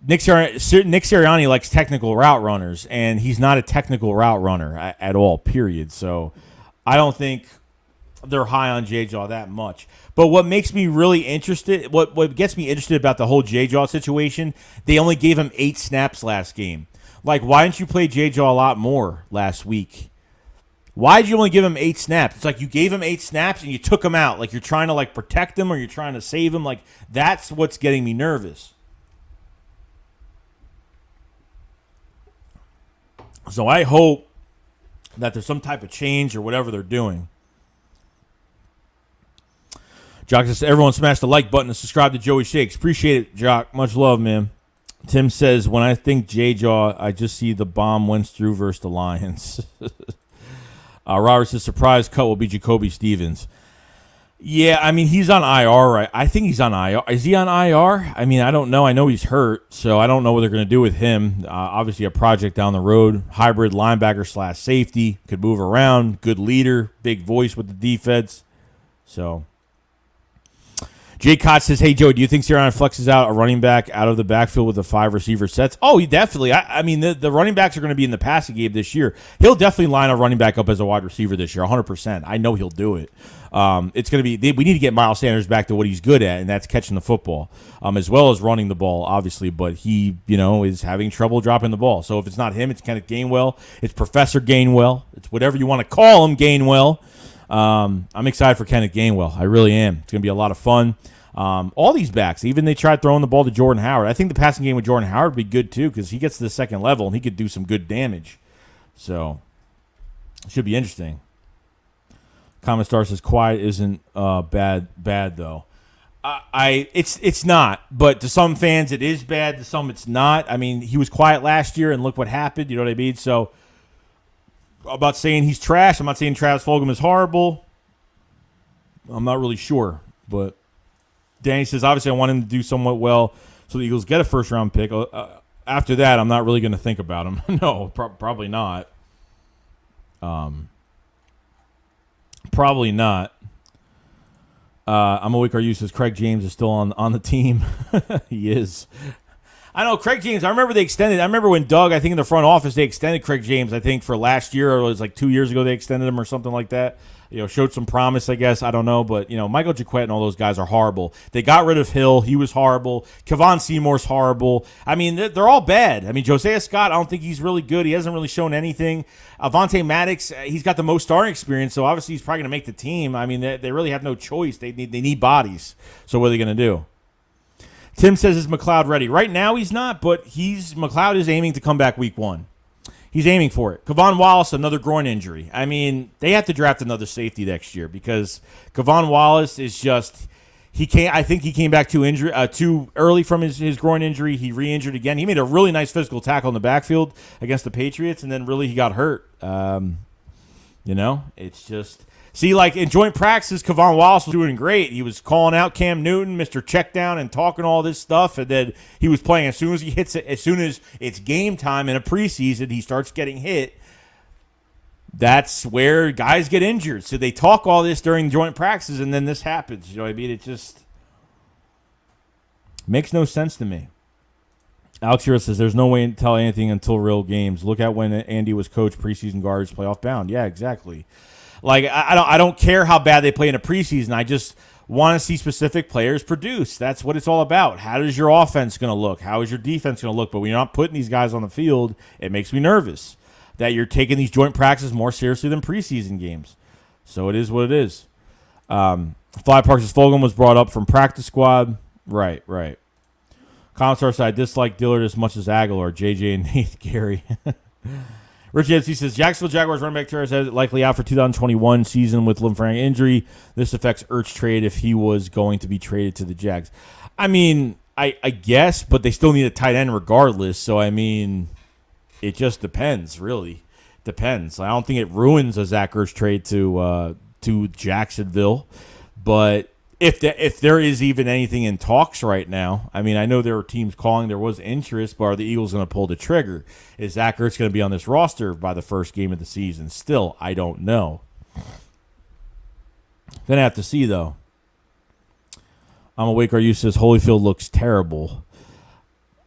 Nick Sirianni likes technical route runners, and he's not a technical route runner at all, period. So I don't think they're high on J-Jaw that much. But what makes me really interested, what gets me interested about the whole J-Jaw situation, they only gave him 8 snaps last game. Like, why didn't you play J-Jaw a lot more last week? Why did you only give him 8 snaps? It's like you gave him 8 snaps and you took him out. Like you're trying to protect him or you're trying to save him. Like that's what's getting me nervous. So I hope that there's some type of change or whatever they're doing. Jock says, everyone smash the like button and subscribe to Joey Shakes. Appreciate it, Jock. Much love, man. Tim says, when I think J-Jaw, I just see the bomb went through versus the Lions. Robert says, surprise cut will be Jacoby Stevens. Yeah, I mean, he's on IR, right? I think he's on IR. Is he on IR? I mean, I don't know. I know he's hurt, so I don't know what they're going to do with him. Obviously, a project down the road. Hybrid linebacker / safety. Could move around. Good leader. Big voice with the defense. So Jay Cott says, hey, Joe, do you think Sirianni flexes out a running back out of the backfield with the 5 receiver sets? Oh, he definitely. I mean, the running backs are going to be in the passing game this year. He'll definitely line a running back up as a wide receiver this year, 100%. I know he'll do it. It's going to be we need to get Miles Sanders back to what he's good at, and that's catching the football, as well as running the ball, obviously. But he, is having trouble dropping the ball. So if it's not him, it's Kenneth Gainwell. It's Professor Gainwell. It's whatever you want to call him, Gainwell. I'm excited for Kenneth Gainwell. I really am. It's going to be a lot of fun. All these backs, even they tried throwing the ball to Jordan Howard. I think the passing game with Jordan Howard would be good too because he gets to the second level and he could do some good damage. So it should be interesting. Common Star says quiet isn't bad though. It's not, but to some fans it is bad. To some it's not. I mean, he was quiet last year and look what happened. You know what I mean? So I'm not saying he's trash. I'm not saying Travis Fulgham is horrible. I'm not really sure, but Danny says, obviously, I want him to do somewhat well so the Eagles get a first-round pick. After that, I'm not really going to think about him. No, probably not. Probably not. I'm awake. Are says Craig James is still on the team. He is. I know Craig James. I remember when Doug, I think in the front office, they extended Craig James, I think, for last year, or it was like 2 years ago they extended him or something like that. Showed some promise, I guess. I don't know. But, Michael Jaquette and all those guys are horrible. They got rid of Hill. He was horrible. Kevon Seymour's horrible. I mean, they're all bad. I mean, Josiah Scott, I don't think he's really good. He hasn't really shown anything. Avonte Maddox, he's got the most starting experience, so obviously he's probably going to make the team. I mean, they really have no choice. They need bodies. So what are they going to do? Tim says, is McLeod ready? Right now he's not, but McLeod is aiming to come back week 1. He's aiming for it. Kevon Wallace, another groin injury. I mean, they have to draft another safety next year because Kevon Wallace is just I think he came back too early from his groin injury. He re-injured again. He made a really nice physical tackle in the backfield against the Patriots, and then really he got hurt. It's just See, like in joint practices, Kevon Wallace was doing great. He was calling out Cam Newton, Mr. Checkdown, and talking all this stuff. And then he was playing as soon as he hits it, as soon as it's game time in a preseason, he starts getting hit. That's where guys get injured. So they talk all this during joint practices, and then this happens. You know what I mean? It just makes no sense to me. Alex Hero says, there's no way to tell anything until real games. Look at when Andy was coach, preseason guards, playoff bound. Yeah, exactly. Like, I don't care how bad they play in a preseason. I just want to see specific players produce. That's what it's all about. How is your offense going to look? How is your defense going to look? But when you're not putting these guys on the field, it makes me nervous that you're taking these joint practices more seriously than preseason games. So it is what it is. Fly Parks' Fulgham was brought up from practice squad. Right. Commissar said, I dislike Dillard as much as Aguilar, JJ, and Nate Gary. Rich FC says, Jacksonville Jaguars running back Torres is likely out for 2021 season with limb fracture injury. This affects Ertz trade if he was going to be traded to the Jags. I mean, I guess, but they still need a tight end regardless. So, I mean, it just depends, really. Depends. I don't think it ruins a Zach Ertz trade to Jacksonville. But if there is even anything in talks right now, I mean, I know there are teams calling, there was interest, but are the Eagles going to pull the trigger? Is Zach Ertz going to be on this roster by the first game of the season? Still, I don't know. Gonna have to see, though. I'm awake. You says Holyfield looks terrible.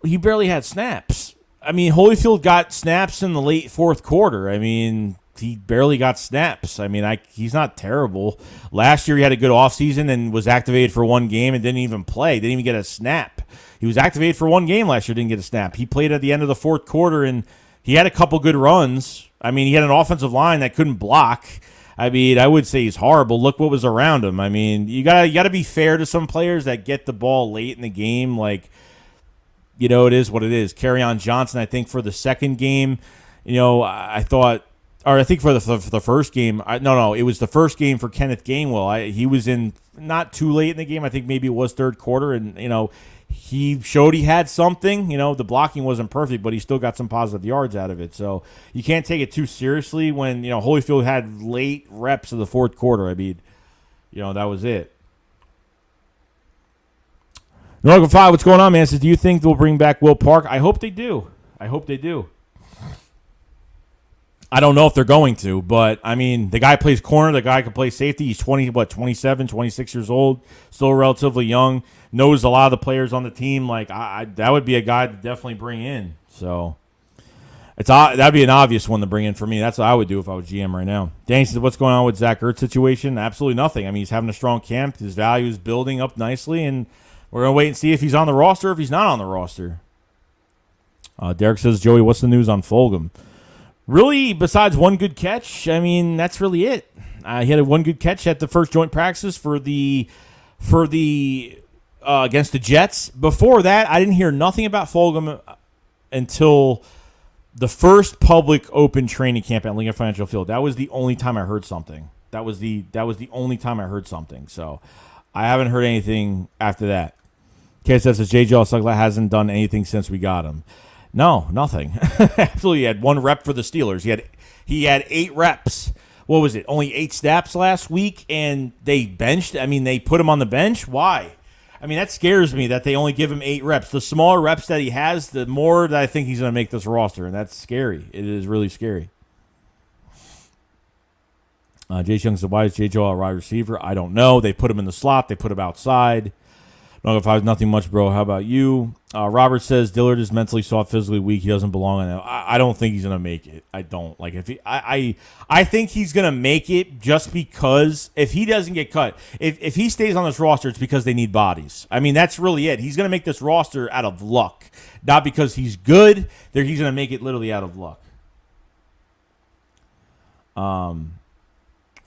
He barely had snaps. I mean, Holyfield got snaps in the late fourth quarter. I mean, he barely got snaps. I mean, he's not terrible. Last year he had a good offseason and was activated for one game and didn't even play. Didn't even get a snap. He was activated for one game last year, didn't get a snap. He played at the end of the fourth quarter, and he had a couple good runs. I mean, he had an offensive line that couldn't block. I mean, I would say he's horrible. Look what was around him. I mean, you gotta be fair to some players that get the ball late in the game. Like, you know, it is what it is. Kerryon Johnson, I think, for the second game, you know, I think for the first game, it was the first game for Kenneth Gainwell. He was in not too late in the game. I think maybe it was third quarter, and, you know, he showed he had something. You know, the blocking wasn't perfect, but he still got some positive yards out of it. So you can't take it too seriously when, you know, Holyfield had late reps of the fourth quarter. I mean, you know, that was it. Norco 5, what's going on, man? Says, do you think they'll bring back Will Park? I hope they do. I don't know if they're going to, but, I mean, the guy plays corner. The guy can play safety. He's 27, 26 years old, still relatively young, knows a lot of the players on the team. Like, that would be a guy to definitely bring in. So, that'd be an obvious one to bring in for me. That's what I would do if I was GM right now. Danny says, what's going on with Zach Ertz situation? Absolutely nothing. I mean, he's having a strong camp. His value is building up nicely, and we're going to wait and see if he's on the roster or if he's not on the roster. Derek says, Joey, what's the news on Fulgham? Really, besides one good catch, I mean, that's really it. He had one good catch at the first joint practice for the against the Jets. Before that, I didn't hear nothing about Fulgham until the first public open training camp at Lincoln Financial Field. That was the only time I heard something. That was the only time I heard something. So I haven't heard anything after that. KSS says J.J. Sugla hasn't done anything since we got him. No, nothing. Absolutely, he had one rep for the Steelers. He had 8 reps. What was it? Only 8 snaps last week, and they benched. I mean, they put him on the bench. Why? I mean, that scares me that they only give him 8 reps. The smaller reps that he has, the more that I think he's going to make this roster, and that's scary. It is really scary. Jay Young said, why is J. Joe a wide receiver? I don't know. They put him in the slot. They put him outside. No, if I was nothing much, bro. How about you? Robert says Dillard is mentally soft, physically weak. He doesn't belong in it. I don't think he's gonna make it. I don't like if he. I think he's gonna make it just because if he doesn't get cut, if he stays on this roster, it's because they need bodies. I mean, that's really it. He's gonna make this roster out of luck, not because he's good. He's gonna make it literally out of luck.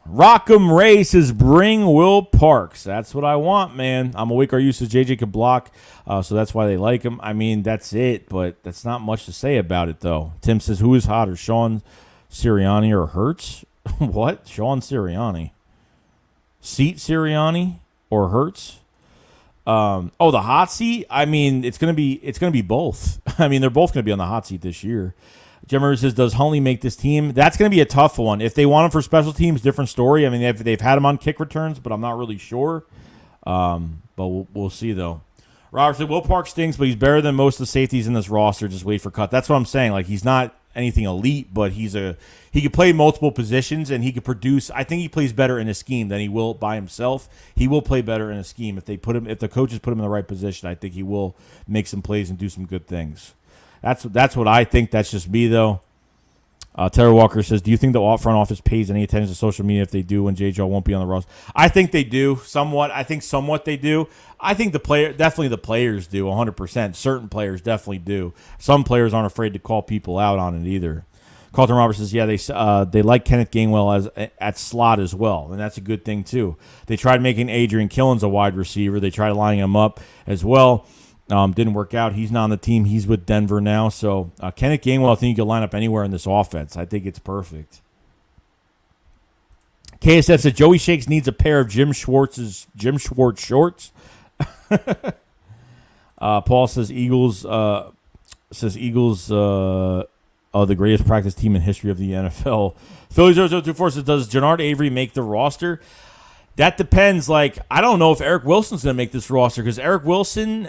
Rockham Ray says, bring Will Parks. That's what I want, man. I'm awake. Our use JJ can block, so that's why they like him. I mean, that's it, but that's not much to say about it, though. Tim says, who is hotter, Sean Sirianni or Hurts? What? Sean Sirianni. Seat Sirianni or Hurts? The hot seat? I mean, it's gonna be both. I mean, they're both gonna be on the hot seat this year. Jim Murray says, does Huntley make this team? That's going to be a tough one. If they want him for special teams, different story. I mean, they've had him on kick returns, but I'm not really sure. But we'll see, though. Robert said, Will Park stinks, but he's better than most of the safeties in this roster. Just wait for cut. That's what I'm saying. Like, he's not anything elite, but he could play multiple positions, and he could produce. I think he plays better in a scheme than he will by himself. He will play better in a scheme. If the coaches put him in the right position, I think he will make some plays and do some good things. That's what I think. That's just me, though. Terry Walker says, do you think the front office pays any attention to social media? If they do, when JJ won't be on the roster? I think they do, somewhat. I think somewhat they do. I think definitely the players do, 100%. Certain players definitely do. Some players aren't afraid to call people out on it either. Carlton Roberts says, yeah, they like Kenneth Gainwell at slot as well, and that's a good thing too. They tried making Adrian Killens a wide receiver. They tried lining him up as well. Didn't work out. He's not on the team. He's with Denver now. So Kenneth Gainwell, I think you can line up anywhere in this offense. I think it's perfect. KSF said Joey Shakes needs a pair of Jim Schwartz shorts. Paul says Eagles. The greatest practice team in history of the NFL. Philly 0024 says, does Jannard Avery make the roster? That depends. Like, I don't know if Eric Wilson's going to make this roster because Eric Wilson,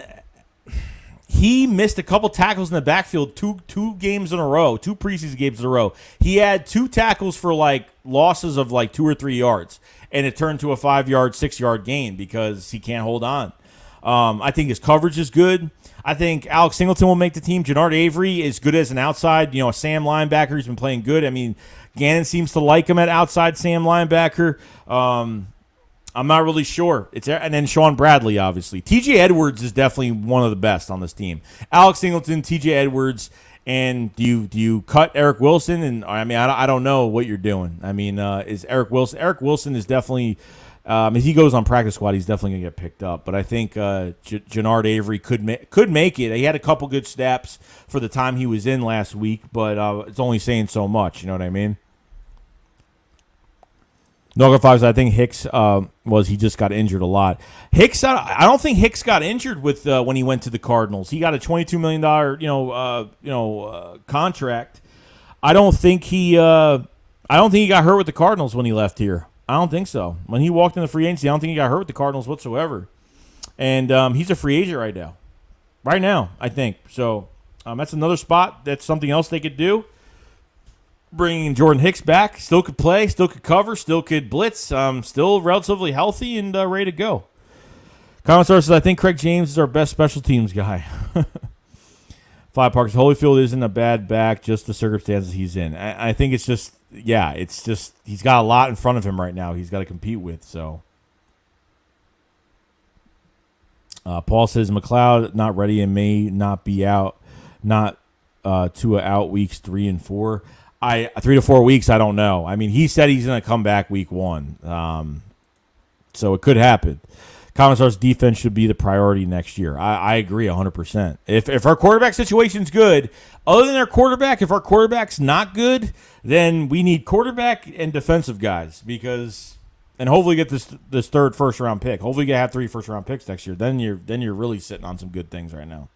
he missed a couple tackles in the backfield two games in a row, 2 preseason games in a row. He had 2 tackles for like losses of like 2 or 3 yards, and it turned to a 5-yard, 6-yard gain because he can't hold on. I think his coverage is good. I think Alex Singleton will make the team. Jannard Avery is good as an outside, a Sam linebacker. He's been playing good. I mean, Gannon seems to like him at outside Sam linebacker. I'm not really sure. And then Sean Bradley, obviously. T.J. Edwards is definitely one of the best on this team. Alex Singleton, T.J. Edwards, and do you cut Eric Wilson? And I mean, I don't know what you're doing. I mean, is Eric Wilson? Eric Wilson is definitely. If he goes on practice squad, he's definitely gonna get picked up. But I think Jannard Avery could make it. He had a couple good snaps for the time he was in last week, but it's only saying so much. You know what I mean? Noga 5 I think Hicks he just got injured a lot. Hicks, I don't think Hicks got injured with when he went to the Cardinals. He got a $22 million contract. I don't think he got hurt with the Cardinals when he left here. I don't think so. When he walked in the free agency, I don't think he got hurt with the Cardinals whatsoever. And he's a free agent right now. Right now, I think. So that's another spot. That's something else they could do. Bringing Jordan Hicks back. Still could play. Still could cover. Still could blitz. Still relatively healthy and ready to go. Comment source says, I think Craig James is our best special teams guy. Five Parks. Holyfield isn't a bad back, just the circumstances he's in. I think it's just, he's got a lot in front of him right now he's got to compete with. So, Paul says McLeod not ready and may not be out, not Tua out weeks 3 and 4. 3 to 4 weeks, I don't know. I mean, he said he's going to come back week 1. So it could happen. Commissar's defense should be the priority next year. I agree 100%. If our quarterback situation's good, other than our quarterback, if our quarterback's not good, then we need quarterback and defensive guys and hopefully get this third first-round pick. Hopefully you have 3 first-round picks next year. Then you're really sitting on some good things right now.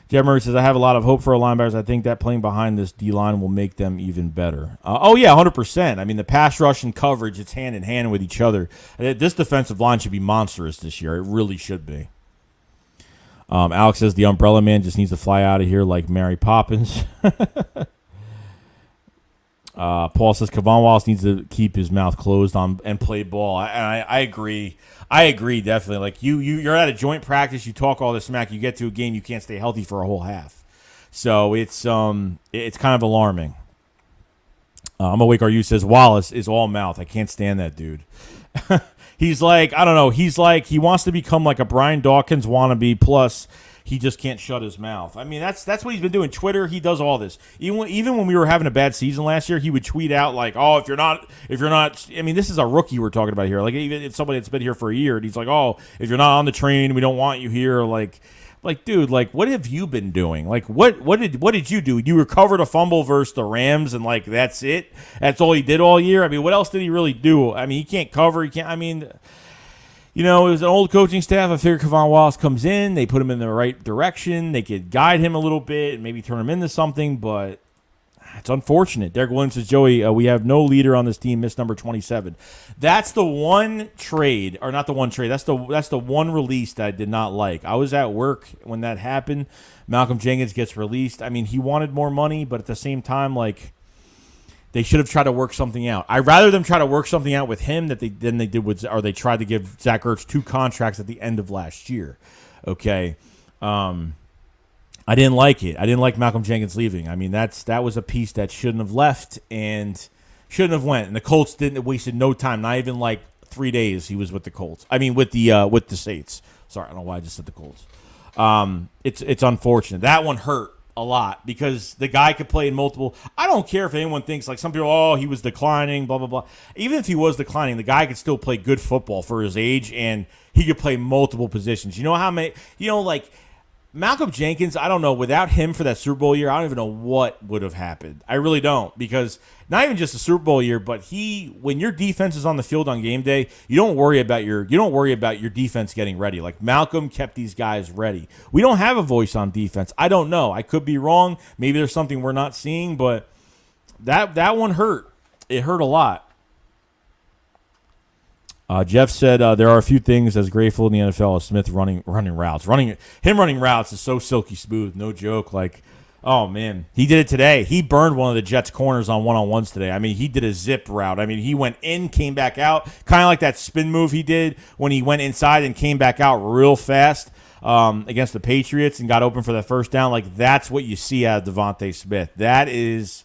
Jeff Murray says, I have a lot of hope for our linebackers. I think that playing behind this D-line will make them even better. 100%. I mean, the pass rush and coverage, it's hand in hand with each other. This defensive line should be monstrous this year. It really should be. Alex says, the umbrella man just needs to fly out of here like Mary Poppins. Paul says, Kevon Wallace needs to keep his mouth closed and play ball. I agree. I agree, definitely. Like, you're at a joint practice, you talk all this smack, you get to a game, you can't stay healthy for a whole half. So it's kind of alarming. I'm Awake RU says, Wallace is all mouth. I can't stand that dude. He's like, I don't know, he wants to become like a Brian Dawkins wannabe, plus he just can't shut his mouth. I mean, that's what he's been doing. Twitter, he does all this. Even when we were having a bad season last year, he would tweet out like, "Oh, if you're not." I mean, this is a rookie we're talking about here. Like, even it's somebody that's been here for a year, and he's like, "Oh, if you're not on the train, we don't want you here." Like, dude, like, what have you been doing? Like, what did you do? You recovered a fumble versus the Rams, and like that's it. That's all he did all year. I mean, what else did he really do? I mean, he can't cover. He can't. I mean. It was an old coaching staff. I figured Kevon Wallace comes in. They put him in the right direction. They could guide him a little bit and maybe turn him into something. But It's unfortunate. Derek Williams says, Joey, we have no leader on this team, miss number 27. That's the one trade, or not the one trade. That's the one release that I did not like. I was at work when that happened. Malcolm Jenkins gets released. I mean, he wanted more money, but at the same time, like, they should have tried to work something out. I'd rather them try to work something out with him than they did with, or they tried to give Zach Ertz 2 contracts at the end of last year. Okay. I didn't like it. I didn't like Malcolm Jenkins leaving. I mean, that was a piece that shouldn't have left and shouldn't have went. And the Colts wasted no time. Not even like 3 days he was with the Colts. I mean, with the Saints. Sorry, I don't know why I just said the Colts. It's unfortunate. That one hurt a lot because the guy could play in multiple. I don't care if anyone thinks, like some people, he was declining, blah, blah, blah. Even if he was declining, the guy could still play good football for his age, and he could play multiple positions. You know how many, like Malcolm Jenkins, I don't know, without him for that Super Bowl year, I don't even know what would have happened. I really don't, because not even just the Super Bowl year, but when your defense is on the field on game day, you don't worry about your defense getting ready. Like Malcolm kept these guys ready. We don't have a voice on defense. I don't know. I could be wrong. Maybe there's something we're not seeing, but that one hurt. It hurt a lot. Jeff said there are a few things as grateful in the NFL as Smith running routes. Him running routes is so silky smooth, no joke. Like, oh man, he did it today. He burned one of the Jets corners on one-on-ones today. I mean, he did a zip route. I mean, he went in, came back out, kind of like that spin move he did when he went inside and came back out real fast against the Patriots and got open for the first down. Like, that's what you see out of Devontae Smith. That is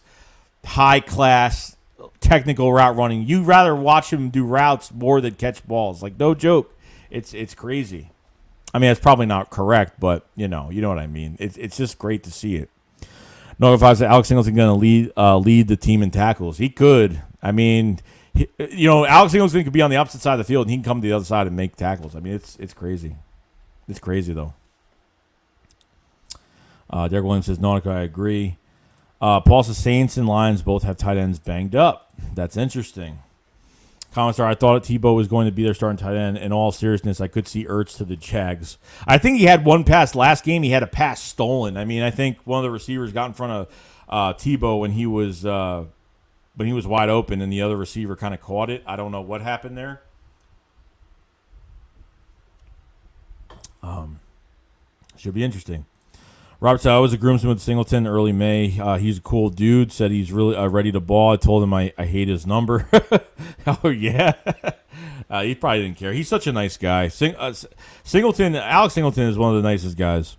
high class technical route running. You'd rather watch him do routes more than catch balls. Like, no joke. It's crazy. I mean, it's probably not correct, but you know what I mean. It's just great to see it. Notifies that Alex Singleton going to lead the team in tackles. He could. I mean, Alex Singleton could be on the opposite side of the field, and he can come to the other side and make tackles. I mean, it's crazy. It's crazy though. Derek Williams says, Nautica, I agree. Paul says Saints and Lions both have tight ends banged up. That's interesting. Comments are, I thought Tebow was going to be their starting tight end. In all seriousness, I could see Ertz to the Jags. I think he had one pass last game. He had a pass stolen. I mean, I think one of the receivers got in front of Tebow when he was wide open, and the other receiver kind of caught it. I don't know what happened there. Should be interesting. Robert said, I was a groomsman with Singleton early May. He's a cool dude. Said he's really ready to ball. I told him I hate his number. Oh, yeah. He probably didn't care. He's such a nice guy. Alex Singleton is one of the nicest guys.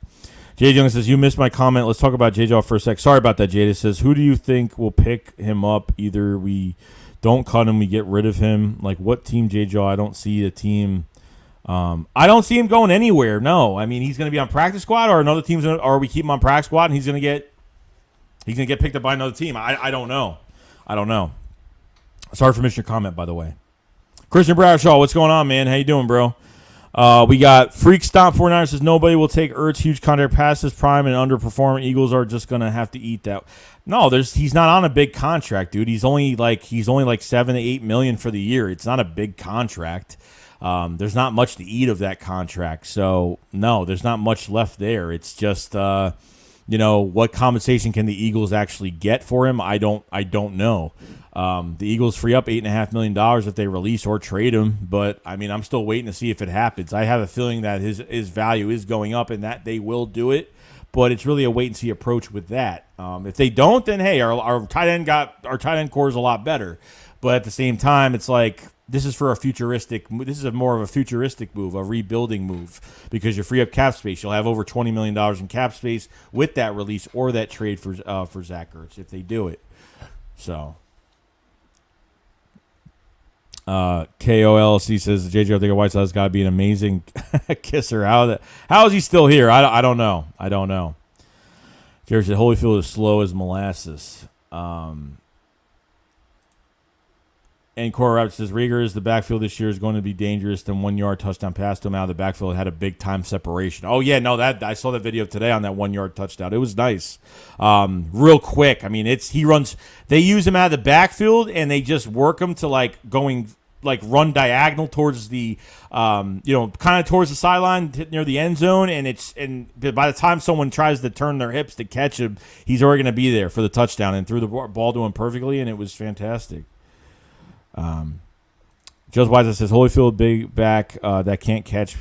Jay Young says, you missed my comment. Let's talk about J.J. for a sec. Sorry about that, Jada. Says, who do you think will pick him up? Either we don't cut him, we get rid of him. Like, what team, J.J.? I don't see a team. I don't see him going anywhere. No, I mean, he's going to be on practice squad, or another team's, or we keep him on practice squad, and he's going to get picked up by another team. I don't know. Sorry for missing your comment, by the way. Christian Bradshaw, what's going on, man? How you doing, bro? We got Freak Stomp 49 says nobody will take Ertz huge contract past his prime and underperforming. Eagles are just going to have to eat that. No, he's not on a big contract, dude. He's only like $7 to $8 million for the year. It's not a big contract. There's not much to eat of that contract. So, no, there's not much left there. It's just, what compensation can the Eagles actually get for him? I don't know. The Eagles free up $8.5 million if they release or trade him. But, I mean, I'm still waiting to see if it happens. I have a feeling that his value is going up and that they will do it. But it's really a wait-and-see approach with that. If they don't, then, hey, our tight end core is a lot better. But at the same time, it's like, this is more of a futuristic move, a rebuilding move, because you free up cap space. You'll have over $20 million in cap space with that release or that trade for Zach Ertz if they do it. So, KOLC says JJ Ortega Whiteside's got to be an amazing kisser. How is he still here? I don't know. Jared said Holyfield is slow as molasses. And Cora Rabbit says, Rieger the backfield this year is going to be dangerous. Then 1 yard touchdown pass to him out of the backfield had a big time separation. Oh, yeah, no, I saw that video today on that 1 yard touchdown. It was nice. Real quick. I mean, they use him out of the backfield and they just work him to like going like run diagonal towards the, kind of towards the sideline near the end zone, and by the time someone tries to turn their hips to catch him, he's already going to be there for the touchdown, and threw the ball to him perfectly, and it was fantastic. Joe Weiser says Holyfield big back that can't catch,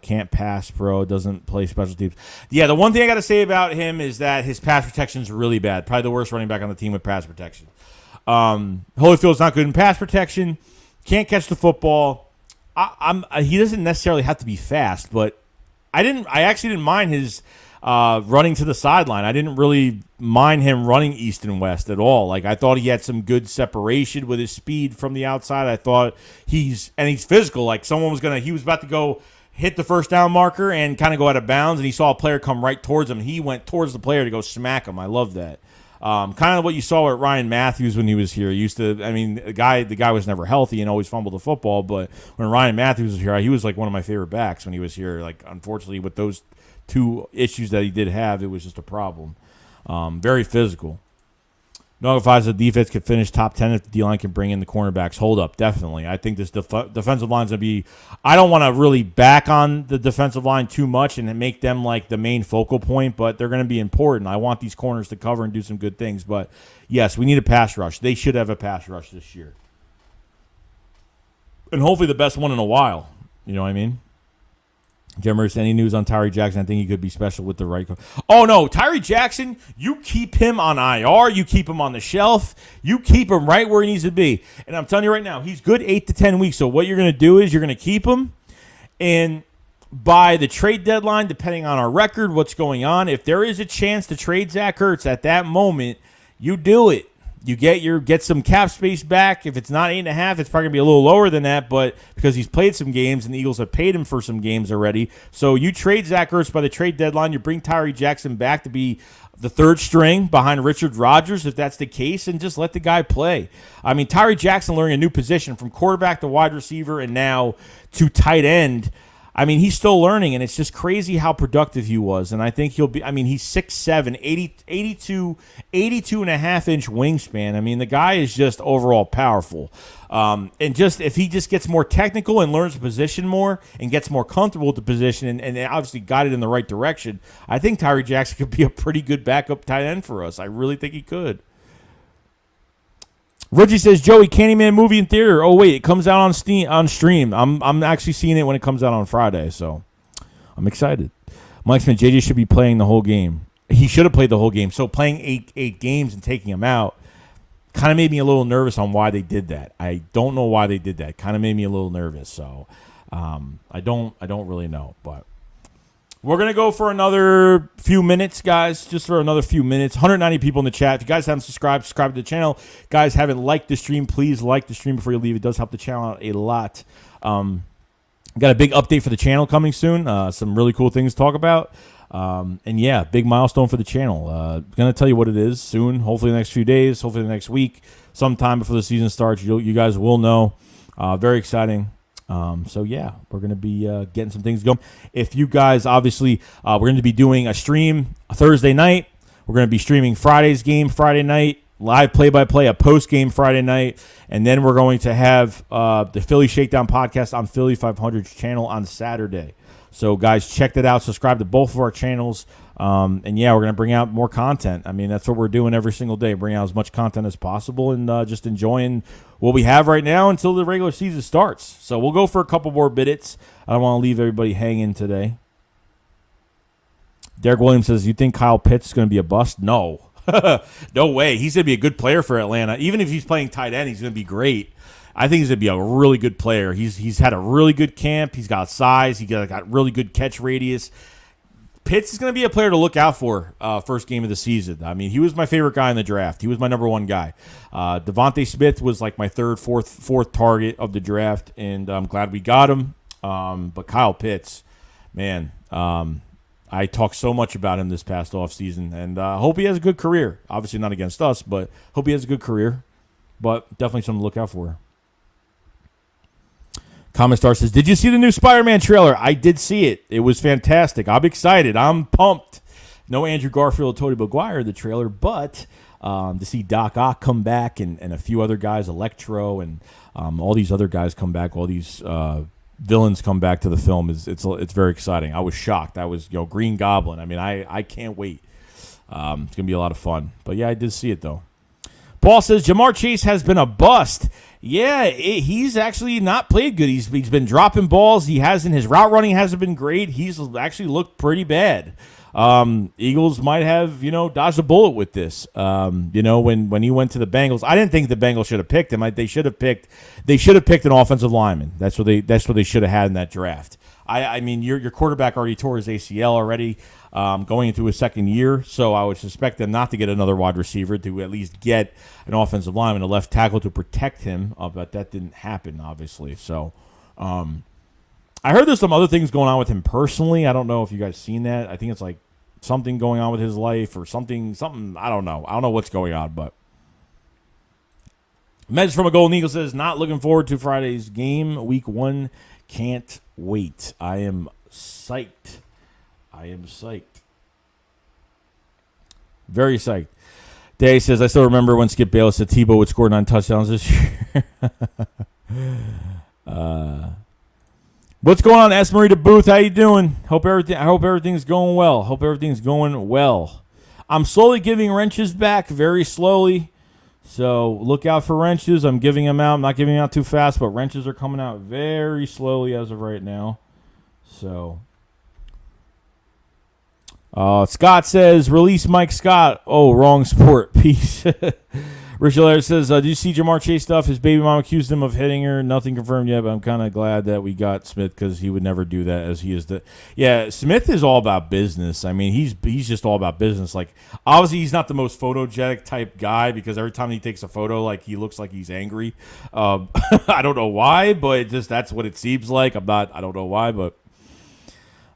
can't pass, bro. Doesn't play special teams. Yeah, the one thing I got to say about him is that his pass protection is really bad. Probably the worst running back on the team with pass protection. Holyfield's not good in pass protection. Can't catch the football. He doesn't necessarily have to be fast, but I actually didn't mind his running to the sideline. I didn't really mind him running east and west at all. Like, I thought he had some good separation with his speed from the outside. I thought he's physical. Like, he was about to go hit the first down marker and kind of go out of bounds, and he saw a player come right towards him. He went towards the player to go smack him. I love that. Kind of what you saw with Ryan Matthews when he was here. The guy was never healthy and always fumbled the football, but when Ryan Matthews was here, he was like one of my favorite backs when he was here. Like, unfortunately, with those two issues that he did have, it was just a problem. Very physical. Notifies the defense could finish top 10 if the D-line can bring in the cornerbacks. Hold up, definitely. I think this defensive line is going to be – I don't want to really back on the defensive line too much and make them like the main focal point, but they're going to be important. I want these corners to cover and do some good things. But, yes, we need a pass rush. They should have a pass rush this year. And hopefully the best one in a while. You know what I mean? Jemmers, any news on Tyree Jackson? I think he could be special with the right. Oh, no. Tyree Jackson, you keep him on IR. You keep him on the shelf. You keep him right where he needs to be. And I'm telling you right now, he's good 8 to 10 weeks. So what you're going to do is you're going to keep him. And by the trade deadline, depending on our record, what's going on, if there is a chance to trade Zach Ertz at that moment, you do it. You get some cap space back. If it's not 8.5, it's probably going to be a little lower than that, but because he's played some games and the Eagles have paid him for some games already. So you trade Zach Ertz by the trade deadline. You bring Tyree Jackson back to be the third string behind Richard Rodgers, if that's the case, and just let the guy play. I mean, Tyree Jackson learning a new position from quarterback to wide receiver and now to tight end. I mean, he's still learning, and it's just crazy how productive he was. And I think he'll be – I mean, he's 6'7", 82 and a half inch wingspan. I mean, the guy is just overall powerful. And just if he just gets more technical and learns the position more and gets more comfortable with the position and obviously got it in the right direction, I think Tyree Jackson could be a pretty good backup tight end for us. I really think he could. Reggie says, Joey, Candyman movie in theater. Oh, wait, it comes out on stream. I'm actually seeing it when it comes out on Friday, so I'm excited. Mike Smith, JJ should be playing the whole game. He should have played the whole game. So playing eight games and taking him out kind of made me a little nervous on why they did that. I don't know why they did that. Kind of made me a little nervous. So I don't really know, but we're going to go for another few minutes, guys, just for another few minutes. 190 people in the chat. If you guys haven't subscribe to the channel. Guys haven't liked the stream, please like the stream before you leave. It does help the channel out a lot. Got a big update for the channel coming soon. Some really cool things to talk about. And, yeah, big milestone for the channel. Going to tell you what it is soon, hopefully the next few days, hopefully the next week, sometime before the season starts. You guys will know. Very exciting. So, yeah, we're going to be getting some things going. If you guys, obviously, we're going to be doing a stream Thursday night. We're going to be streaming Friday's game Friday night, live play-by-play, a post-game Friday night. And then we're going to have the Philly Shakedown podcast on Philly 500's channel on Saturday. So, guys, check that out. Subscribe to both of our channels. And, yeah, we're going to bring out more content. I mean, that's what we're doing every single day, bring out as much content as possible and just enjoying what we have right now until the regular season starts. So we'll go for a couple more minutes. I don't want to leave everybody hanging today. Derek Williams says, you think Kyle Pitts is going to be a bust? No. No way. He's going to be a good player for Atlanta. Even if he's playing tight end, he's going to be great. I think he's going to be a really good player. He's had a really good camp. He's got size. He got really good catch radius. Pitts is going to be a player to look out for first game of the season. I mean, he was my favorite guy in the draft. He was my number one guy. Devontae Smith was like my third, fourth target of the draft, and I'm glad we got him. But Kyle Pitts, man, I talked so much about him this past offseason, and hope he has a good career. Obviously not against us, but hope he has a good career. But definitely something to look out for. Common Star says, did you see the new Spider-Man trailer? I did see it. It was fantastic. I'm excited. I'm pumped. No Andrew Garfield or Tobey Maguire in the trailer, but to see Doc Ock come back and a few other guys, Electro and all these other guys come back, all these villains come back to the film. It's very exciting. I was shocked. I was Green Goblin. I mean, I can't wait. It's gonna be a lot of fun. But yeah, I did see it though. Paul says Jamar Chase has been a bust. Yeah, he's actually not played good. He's been dropping balls. His route running hasn't been great. He's actually looked pretty bad. Eagles might have, dodged a bullet with this. When he went to the Bengals, I didn't think the Bengals should have picked him. They should have picked an offensive lineman. That's what they should have had in that draft. I mean, your quarterback already tore his ACL already, going into his second year. So I would suspect them not to get another wide receiver, to at least get an offensive lineman, a left tackle to protect him. But that didn't happen, obviously. So, I heard there's some other things going on with him personally. I don't know if you guys seen that. I think it's like something going on with his life or something. I don't know. I don't know what's going on, but message from a Golden Eagle says, not looking forward to Friday's game. Week 1, can't wait. I am psyched. Very psyched. Day says, I still remember when Skip Bayless said Tebow would score 9 touchdowns this year. What's going on, Esmerita Booth? How you doing? I hope everything's going well. I'm slowly giving wrenches back, very slowly. So look out for wrenches. I'm giving them out. I'm not giving them out too fast, but wrenches are coming out very slowly as of right now. So Scott says, release Mike Scott. Oh, wrong sport. Peace. Richard Laird says, did you see Jamar Chase stuff? His baby mom accused him of hitting her. Nothing confirmed yet, but I'm kind of glad that we got Smith because he would never do that as he is the... Yeah, Smith is all about business. I mean, he's just all about business. Like, obviously, he's not the most photogenic type guy because every time he takes a photo, like, he looks like he's angry. I don't know why, but that's what it seems like. I don't know why, but...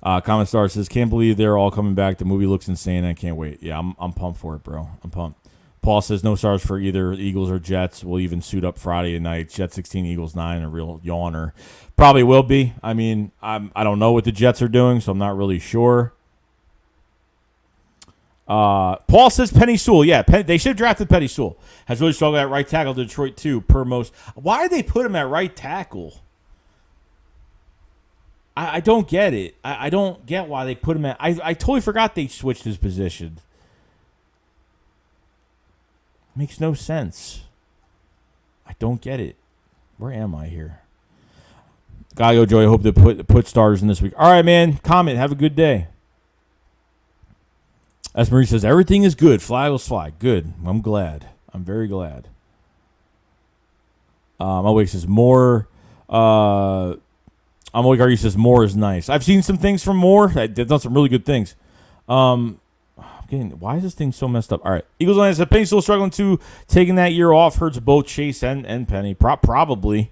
Common Star says, can't believe they're all coming back. The movie looks insane. I can't wait. Yeah, I'm pumped for it, bro. I'm pumped. Paul says, no stars for either Eagles or Jets. We'll even suit up Friday night. Jets 16, Eagles 9, a real yawner. Probably will be. I mean, I don't know what the Jets are doing, so I'm not really sure. Paul says Penny Sewell. Yeah, they should have drafted Penny Sewell. Has really struggled at right tackle to Detroit, too, per most. Why did they put him at right tackle? I don't get it. I don't get why they put him at... I totally forgot they switched his position. Makes no sense. I don't get it. Where am I here? Gallo Joy, I hope to put stars in this week. All right, man. Comment. Have a good day. As Marie says, everything is good. Fly will fly. Good. I'm glad. I'm very glad. Awake says more. I'm awake. Artie says more is nice. I've seen some things from more. They've done some really good things. Why is this thing so messed up? All right. Eagles Lions said Penny still struggling to taking that year off. Hurts both Chase and Penny. Probably.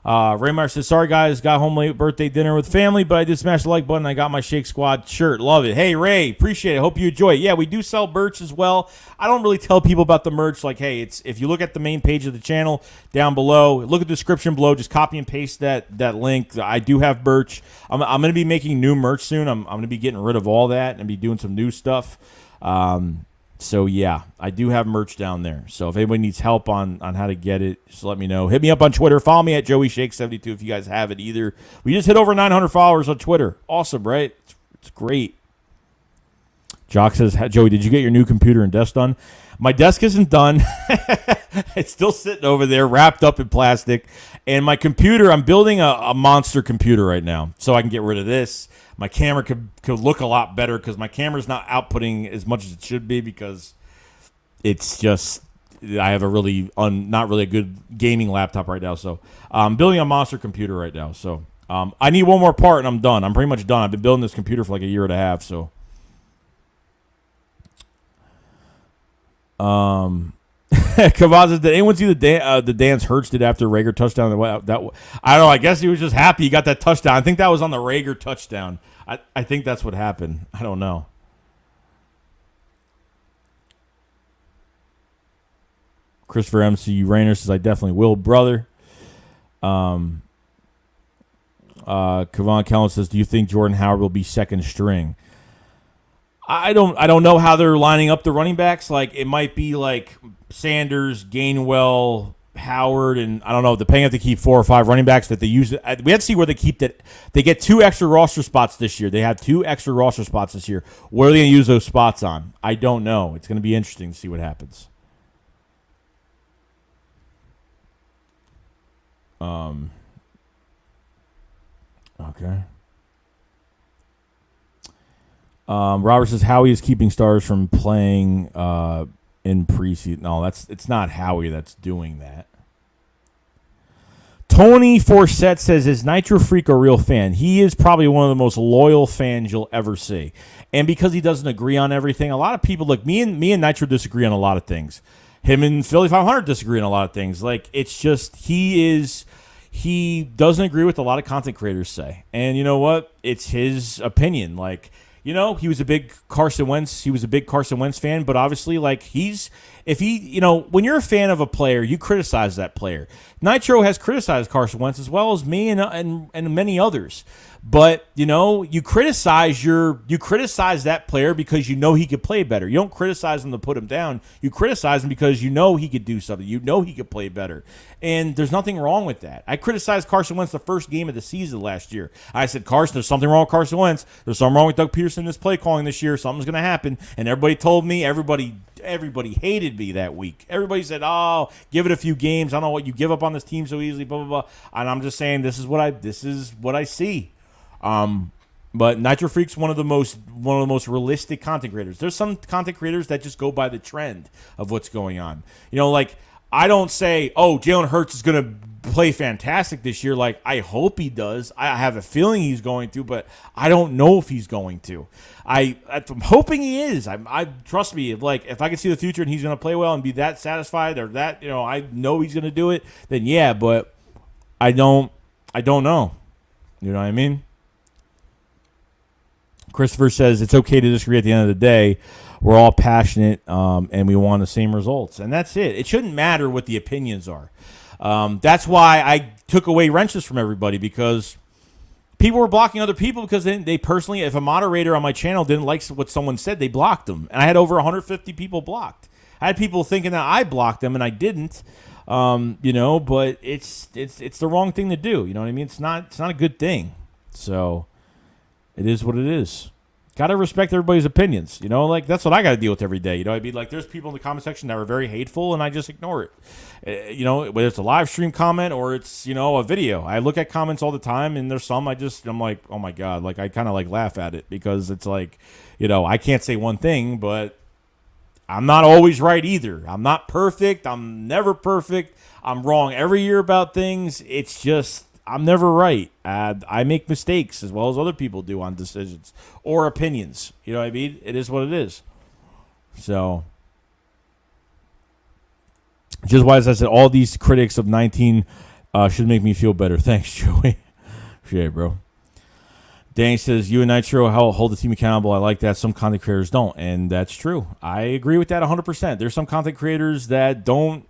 Raymar says, sorry, guys. Got home late birthday dinner with family, but I did smash the like button. I got my Shake Squad shirt. Love it. Hey, Ray. Appreciate it. Hope you enjoy it. Yeah, we do sell merch as well. I don't really tell people about the merch. Like, hey, if you look at the main page of the channel down below, look at the description below. Just copy and paste that link. I do have merch. I'm going to be making new merch soon. I'm going to be getting rid of all that and be doing some new stuff. So yeah, I do have merch down there. So if anybody needs help on how to get it, just let me know. Hit me up on Twitter. Follow me at JoeyShake72 if you guys have it either. We just hit over 900 followers on Twitter. Awesome, right? It's great. Jock says, Joey, did you get your new computer and desk done? My desk isn't done. It's still sitting over there wrapped up in plastic. And my computer, I'm building a monster computer right now so I can get rid of this. My camera could look a lot better because my camera's not outputting as much as it should be because it's just I have a really not really a good gaming laptop right now. So I'm building a monster computer right now. So I need one more part and I'm done. I'm pretty much done. I've been building this computer for like a year and a half. So Kavaza, did anyone see the dance Hurts did after Rager touchdown? I don't know. I guess he was just happy he got that touchdown. I think that was on the Rager touchdown. I think that's what happened. I don't know. Christopher MC Rayner says, I definitely will, brother. Kavan Kellen says, do you think Jordan Howard will be second string? I don't know how they're lining up the running backs. Like it might be like Sanders, Gainwell, Howard, and I don't know. Depending if they keep 4 or 5 running backs that they use. We have to see where they keep that. They get 2 extra roster spots this year. They have 2 extra roster spots this year. Where are they going to use those spots on? I don't know. It's going to be interesting to see what happens. Okay. Robert says Howie is keeping stars from playing in preseason. No, it's not Howie that's doing that. Tony Forsett says, is Nitro Freak a real fan? He is probably one of the most loyal fans you'll ever see. And because he doesn't agree on everything, a lot of people, look, me and Nitro disagree on a lot of things. Him and Philly 500 disagree on a lot of things. Like, it's just, he doesn't agree with a lot of content creators say. And you know what? It's his opinion. Like, you know, he was a big Carson Wentz fan, but obviously, like, when you're a fan of a player, you criticize that player. Nitro has criticized Carson Wentz as well as me and many others. But, you know, you criticize that player because you know he could play better. You don't criticize him to put him down. You criticize him because you know he could do something. You know he could play better. And there's nothing wrong with that. I criticized Carson Wentz the first game of the season last year. I said, Carson, there's something wrong with Carson Wentz. There's something wrong with Doug Peterson in this play calling this year. Something's going to happen. And everybody told me, everybody hated me that week. Everybody said, oh, give it a few games. I don't know what you give up on this team so easily, blah, blah, blah. And I'm just saying this is what I see. But Nitro Freak's one of the most realistic content creators. There's some content creators that just go by the trend of what's going on. You know, like I don't say, oh, Jalen Hurts is going to play fantastic this year. Like I hope he does. I have a feeling he's going to, but I don't know if he's going to. I'm hoping he is. I trust me. Like if I can see the future and he's going to play well and be that satisfied or that, you know, I know he's going to do it. Then yeah, but I don't know. You know what I mean? Christopher says it's okay to disagree at the end of the day. We're all passionate and we want the same results. And that's it. It shouldn't matter what the opinions are. That's why I took away wrenches from everybody because people were blocking other people because they personally, if a moderator on my channel didn't like what someone said, they blocked them. And I had over 150 people blocked. I had people thinking that I blocked them and I didn't. You know, but it's the wrong thing to do. You know what I mean? It's not a good thing. So it is what it is. Got to respect everybody's opinions. You know, like that's what I got to deal with every day. You know, I'd be like, there's people in the comment section that are very hateful, and I just ignore it. You know, whether it's a live stream comment or it's, you know, a video. I look at comments all the time, and there's some I'm like, oh my God. Like I kind of like laugh at it because it's like, you know, I can't say one thing, but I'm not always right either. I'm not perfect. I'm never perfect. I'm wrong every year about things. It's just, I'm never right. I make mistakes as well as other people do on decisions or opinions. You know what I mean? It is what it is. So, just why, as I said, all these critics of 19 should make me feel better. Thanks, Joey. Appreciate it, bro. Danny says, you and Nitro hold the team accountable. I like that. Some content creators don't, and that's true. I agree with that 100%. There's some content creators that don't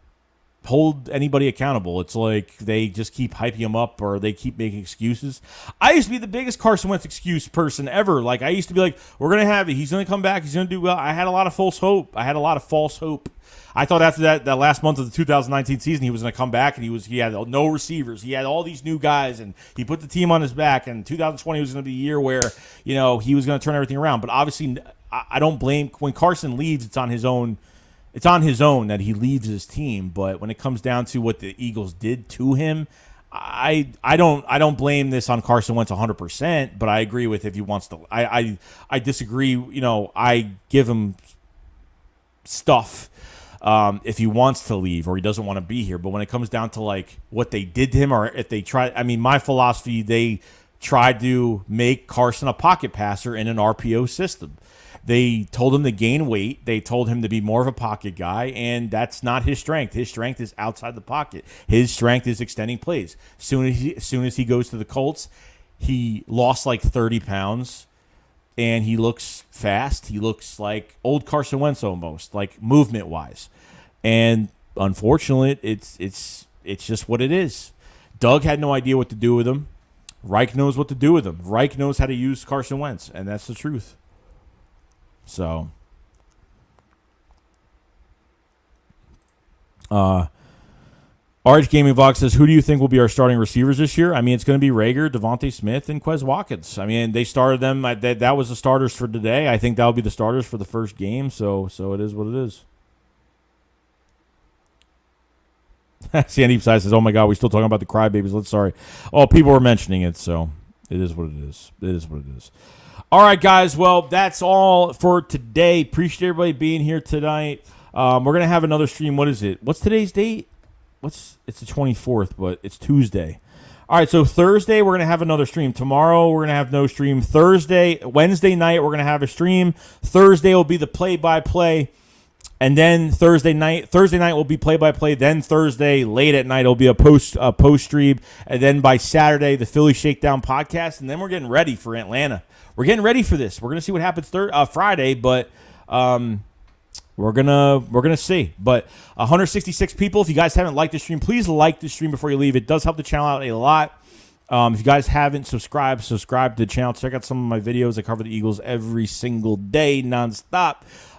hold anybody accountable. It's like they just keep hyping him up or they keep making excuses. I used to be the biggest Carson Wentz excuse person ever. Like I used to be like, we're going to have it. He's going to come back. He's going to do well. I had a lot of false hope. I thought after that last month of the 2019 season, he was going to come back and he had no receivers. He had all these new guys and he put the team on his back. And 2020 was going to be a year where, you know, he was going to turn everything around. But obviously, I don't blame when Carson leaves. It's on his own. It's on his own that he leaves his team. But when it comes down to what the Eagles did to him, I don't blame this on Carson Wentz 100%. But I agree with if he wants to. I disagree. You know, I give him stuff. If he wants to leave or he doesn't want to be here. But when it comes down to like what they did to him or if they try, I mean, my philosophy, they tried to make Carson a pocket passer in an RPO system. They told him to gain weight. They told him to be more of a pocket guy, and that's not his strength. His strength is outside the pocket. His strength is extending plays. As soon as he goes to the Colts, he lost like 30 pounds. And he looks fast. He looks like old Carson Wentz almost, like movement-wise. And unfortunately, it's just what it is. Doug had no idea what to do with him. Reich knows what to do with him. Reich knows how to use Carson Wentz, and that's the truth. So, RH Gaming Vlog says, who do you think will be our starting receivers this year? I mean, it's going to be Rager, Devontae Smith, and Quez Watkins. I mean, they started them. That was the starters for today. I think that'll be the starters for the first game. So it is what it is. Sandy says, oh my God, we're still talking about the crybabies. Let's sorry. Oh, people were mentioning it, so it is what it is. It is what it is. All right, guys. Well, that's all for today. Appreciate everybody being here tonight. We're going to have another stream. What is it? What's today's date? It's the 24th, but it's Tuesday. All right, so Thursday we're going to have another stream. Tomorrow we're going to have no stream. Wednesday night we're going to have a stream. Thursday will be the play-by-play. And then Thursday night will be play-by-play. Then Thursday late at night will be a post stream. And then by Saturday, the Philly Shakedown podcast. And then we're getting ready for Atlanta. We're getting ready for this. We're going to see what happens Friday, but we're gonna see. But 166 people. If you guys haven't liked the stream, please like the stream before you leave. It does help the channel out a lot. If you guys haven't subscribed to the channel. Check out some of my videos. I cover the Eagles every single day, nonstop.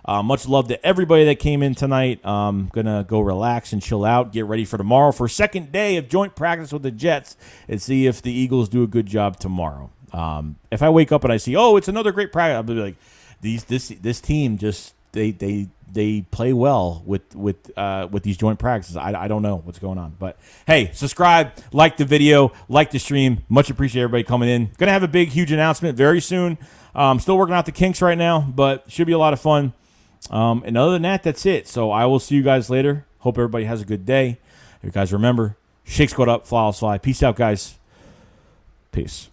Much love to everybody that came in tonight. Gonna go relax and chill out. Get ready for tomorrow for second day of joint practice with the Jets and see if the Eagles do a good job tomorrow. If I wake up and I see, oh, it's another great practice, I'll be like, this team just they play well with these joint practices. I don't know what's going on. But, hey, subscribe, like the video, like the stream. Much appreciate everybody coming in. Going to have a big, huge announcement very soon. Still working out the kinks right now, but should be a lot of fun. And other than that, that's it. So I will see you guys later. Hope everybody has a good day. You guys remember, Shake Squad up, fly, fly. Peace out, guys. Peace.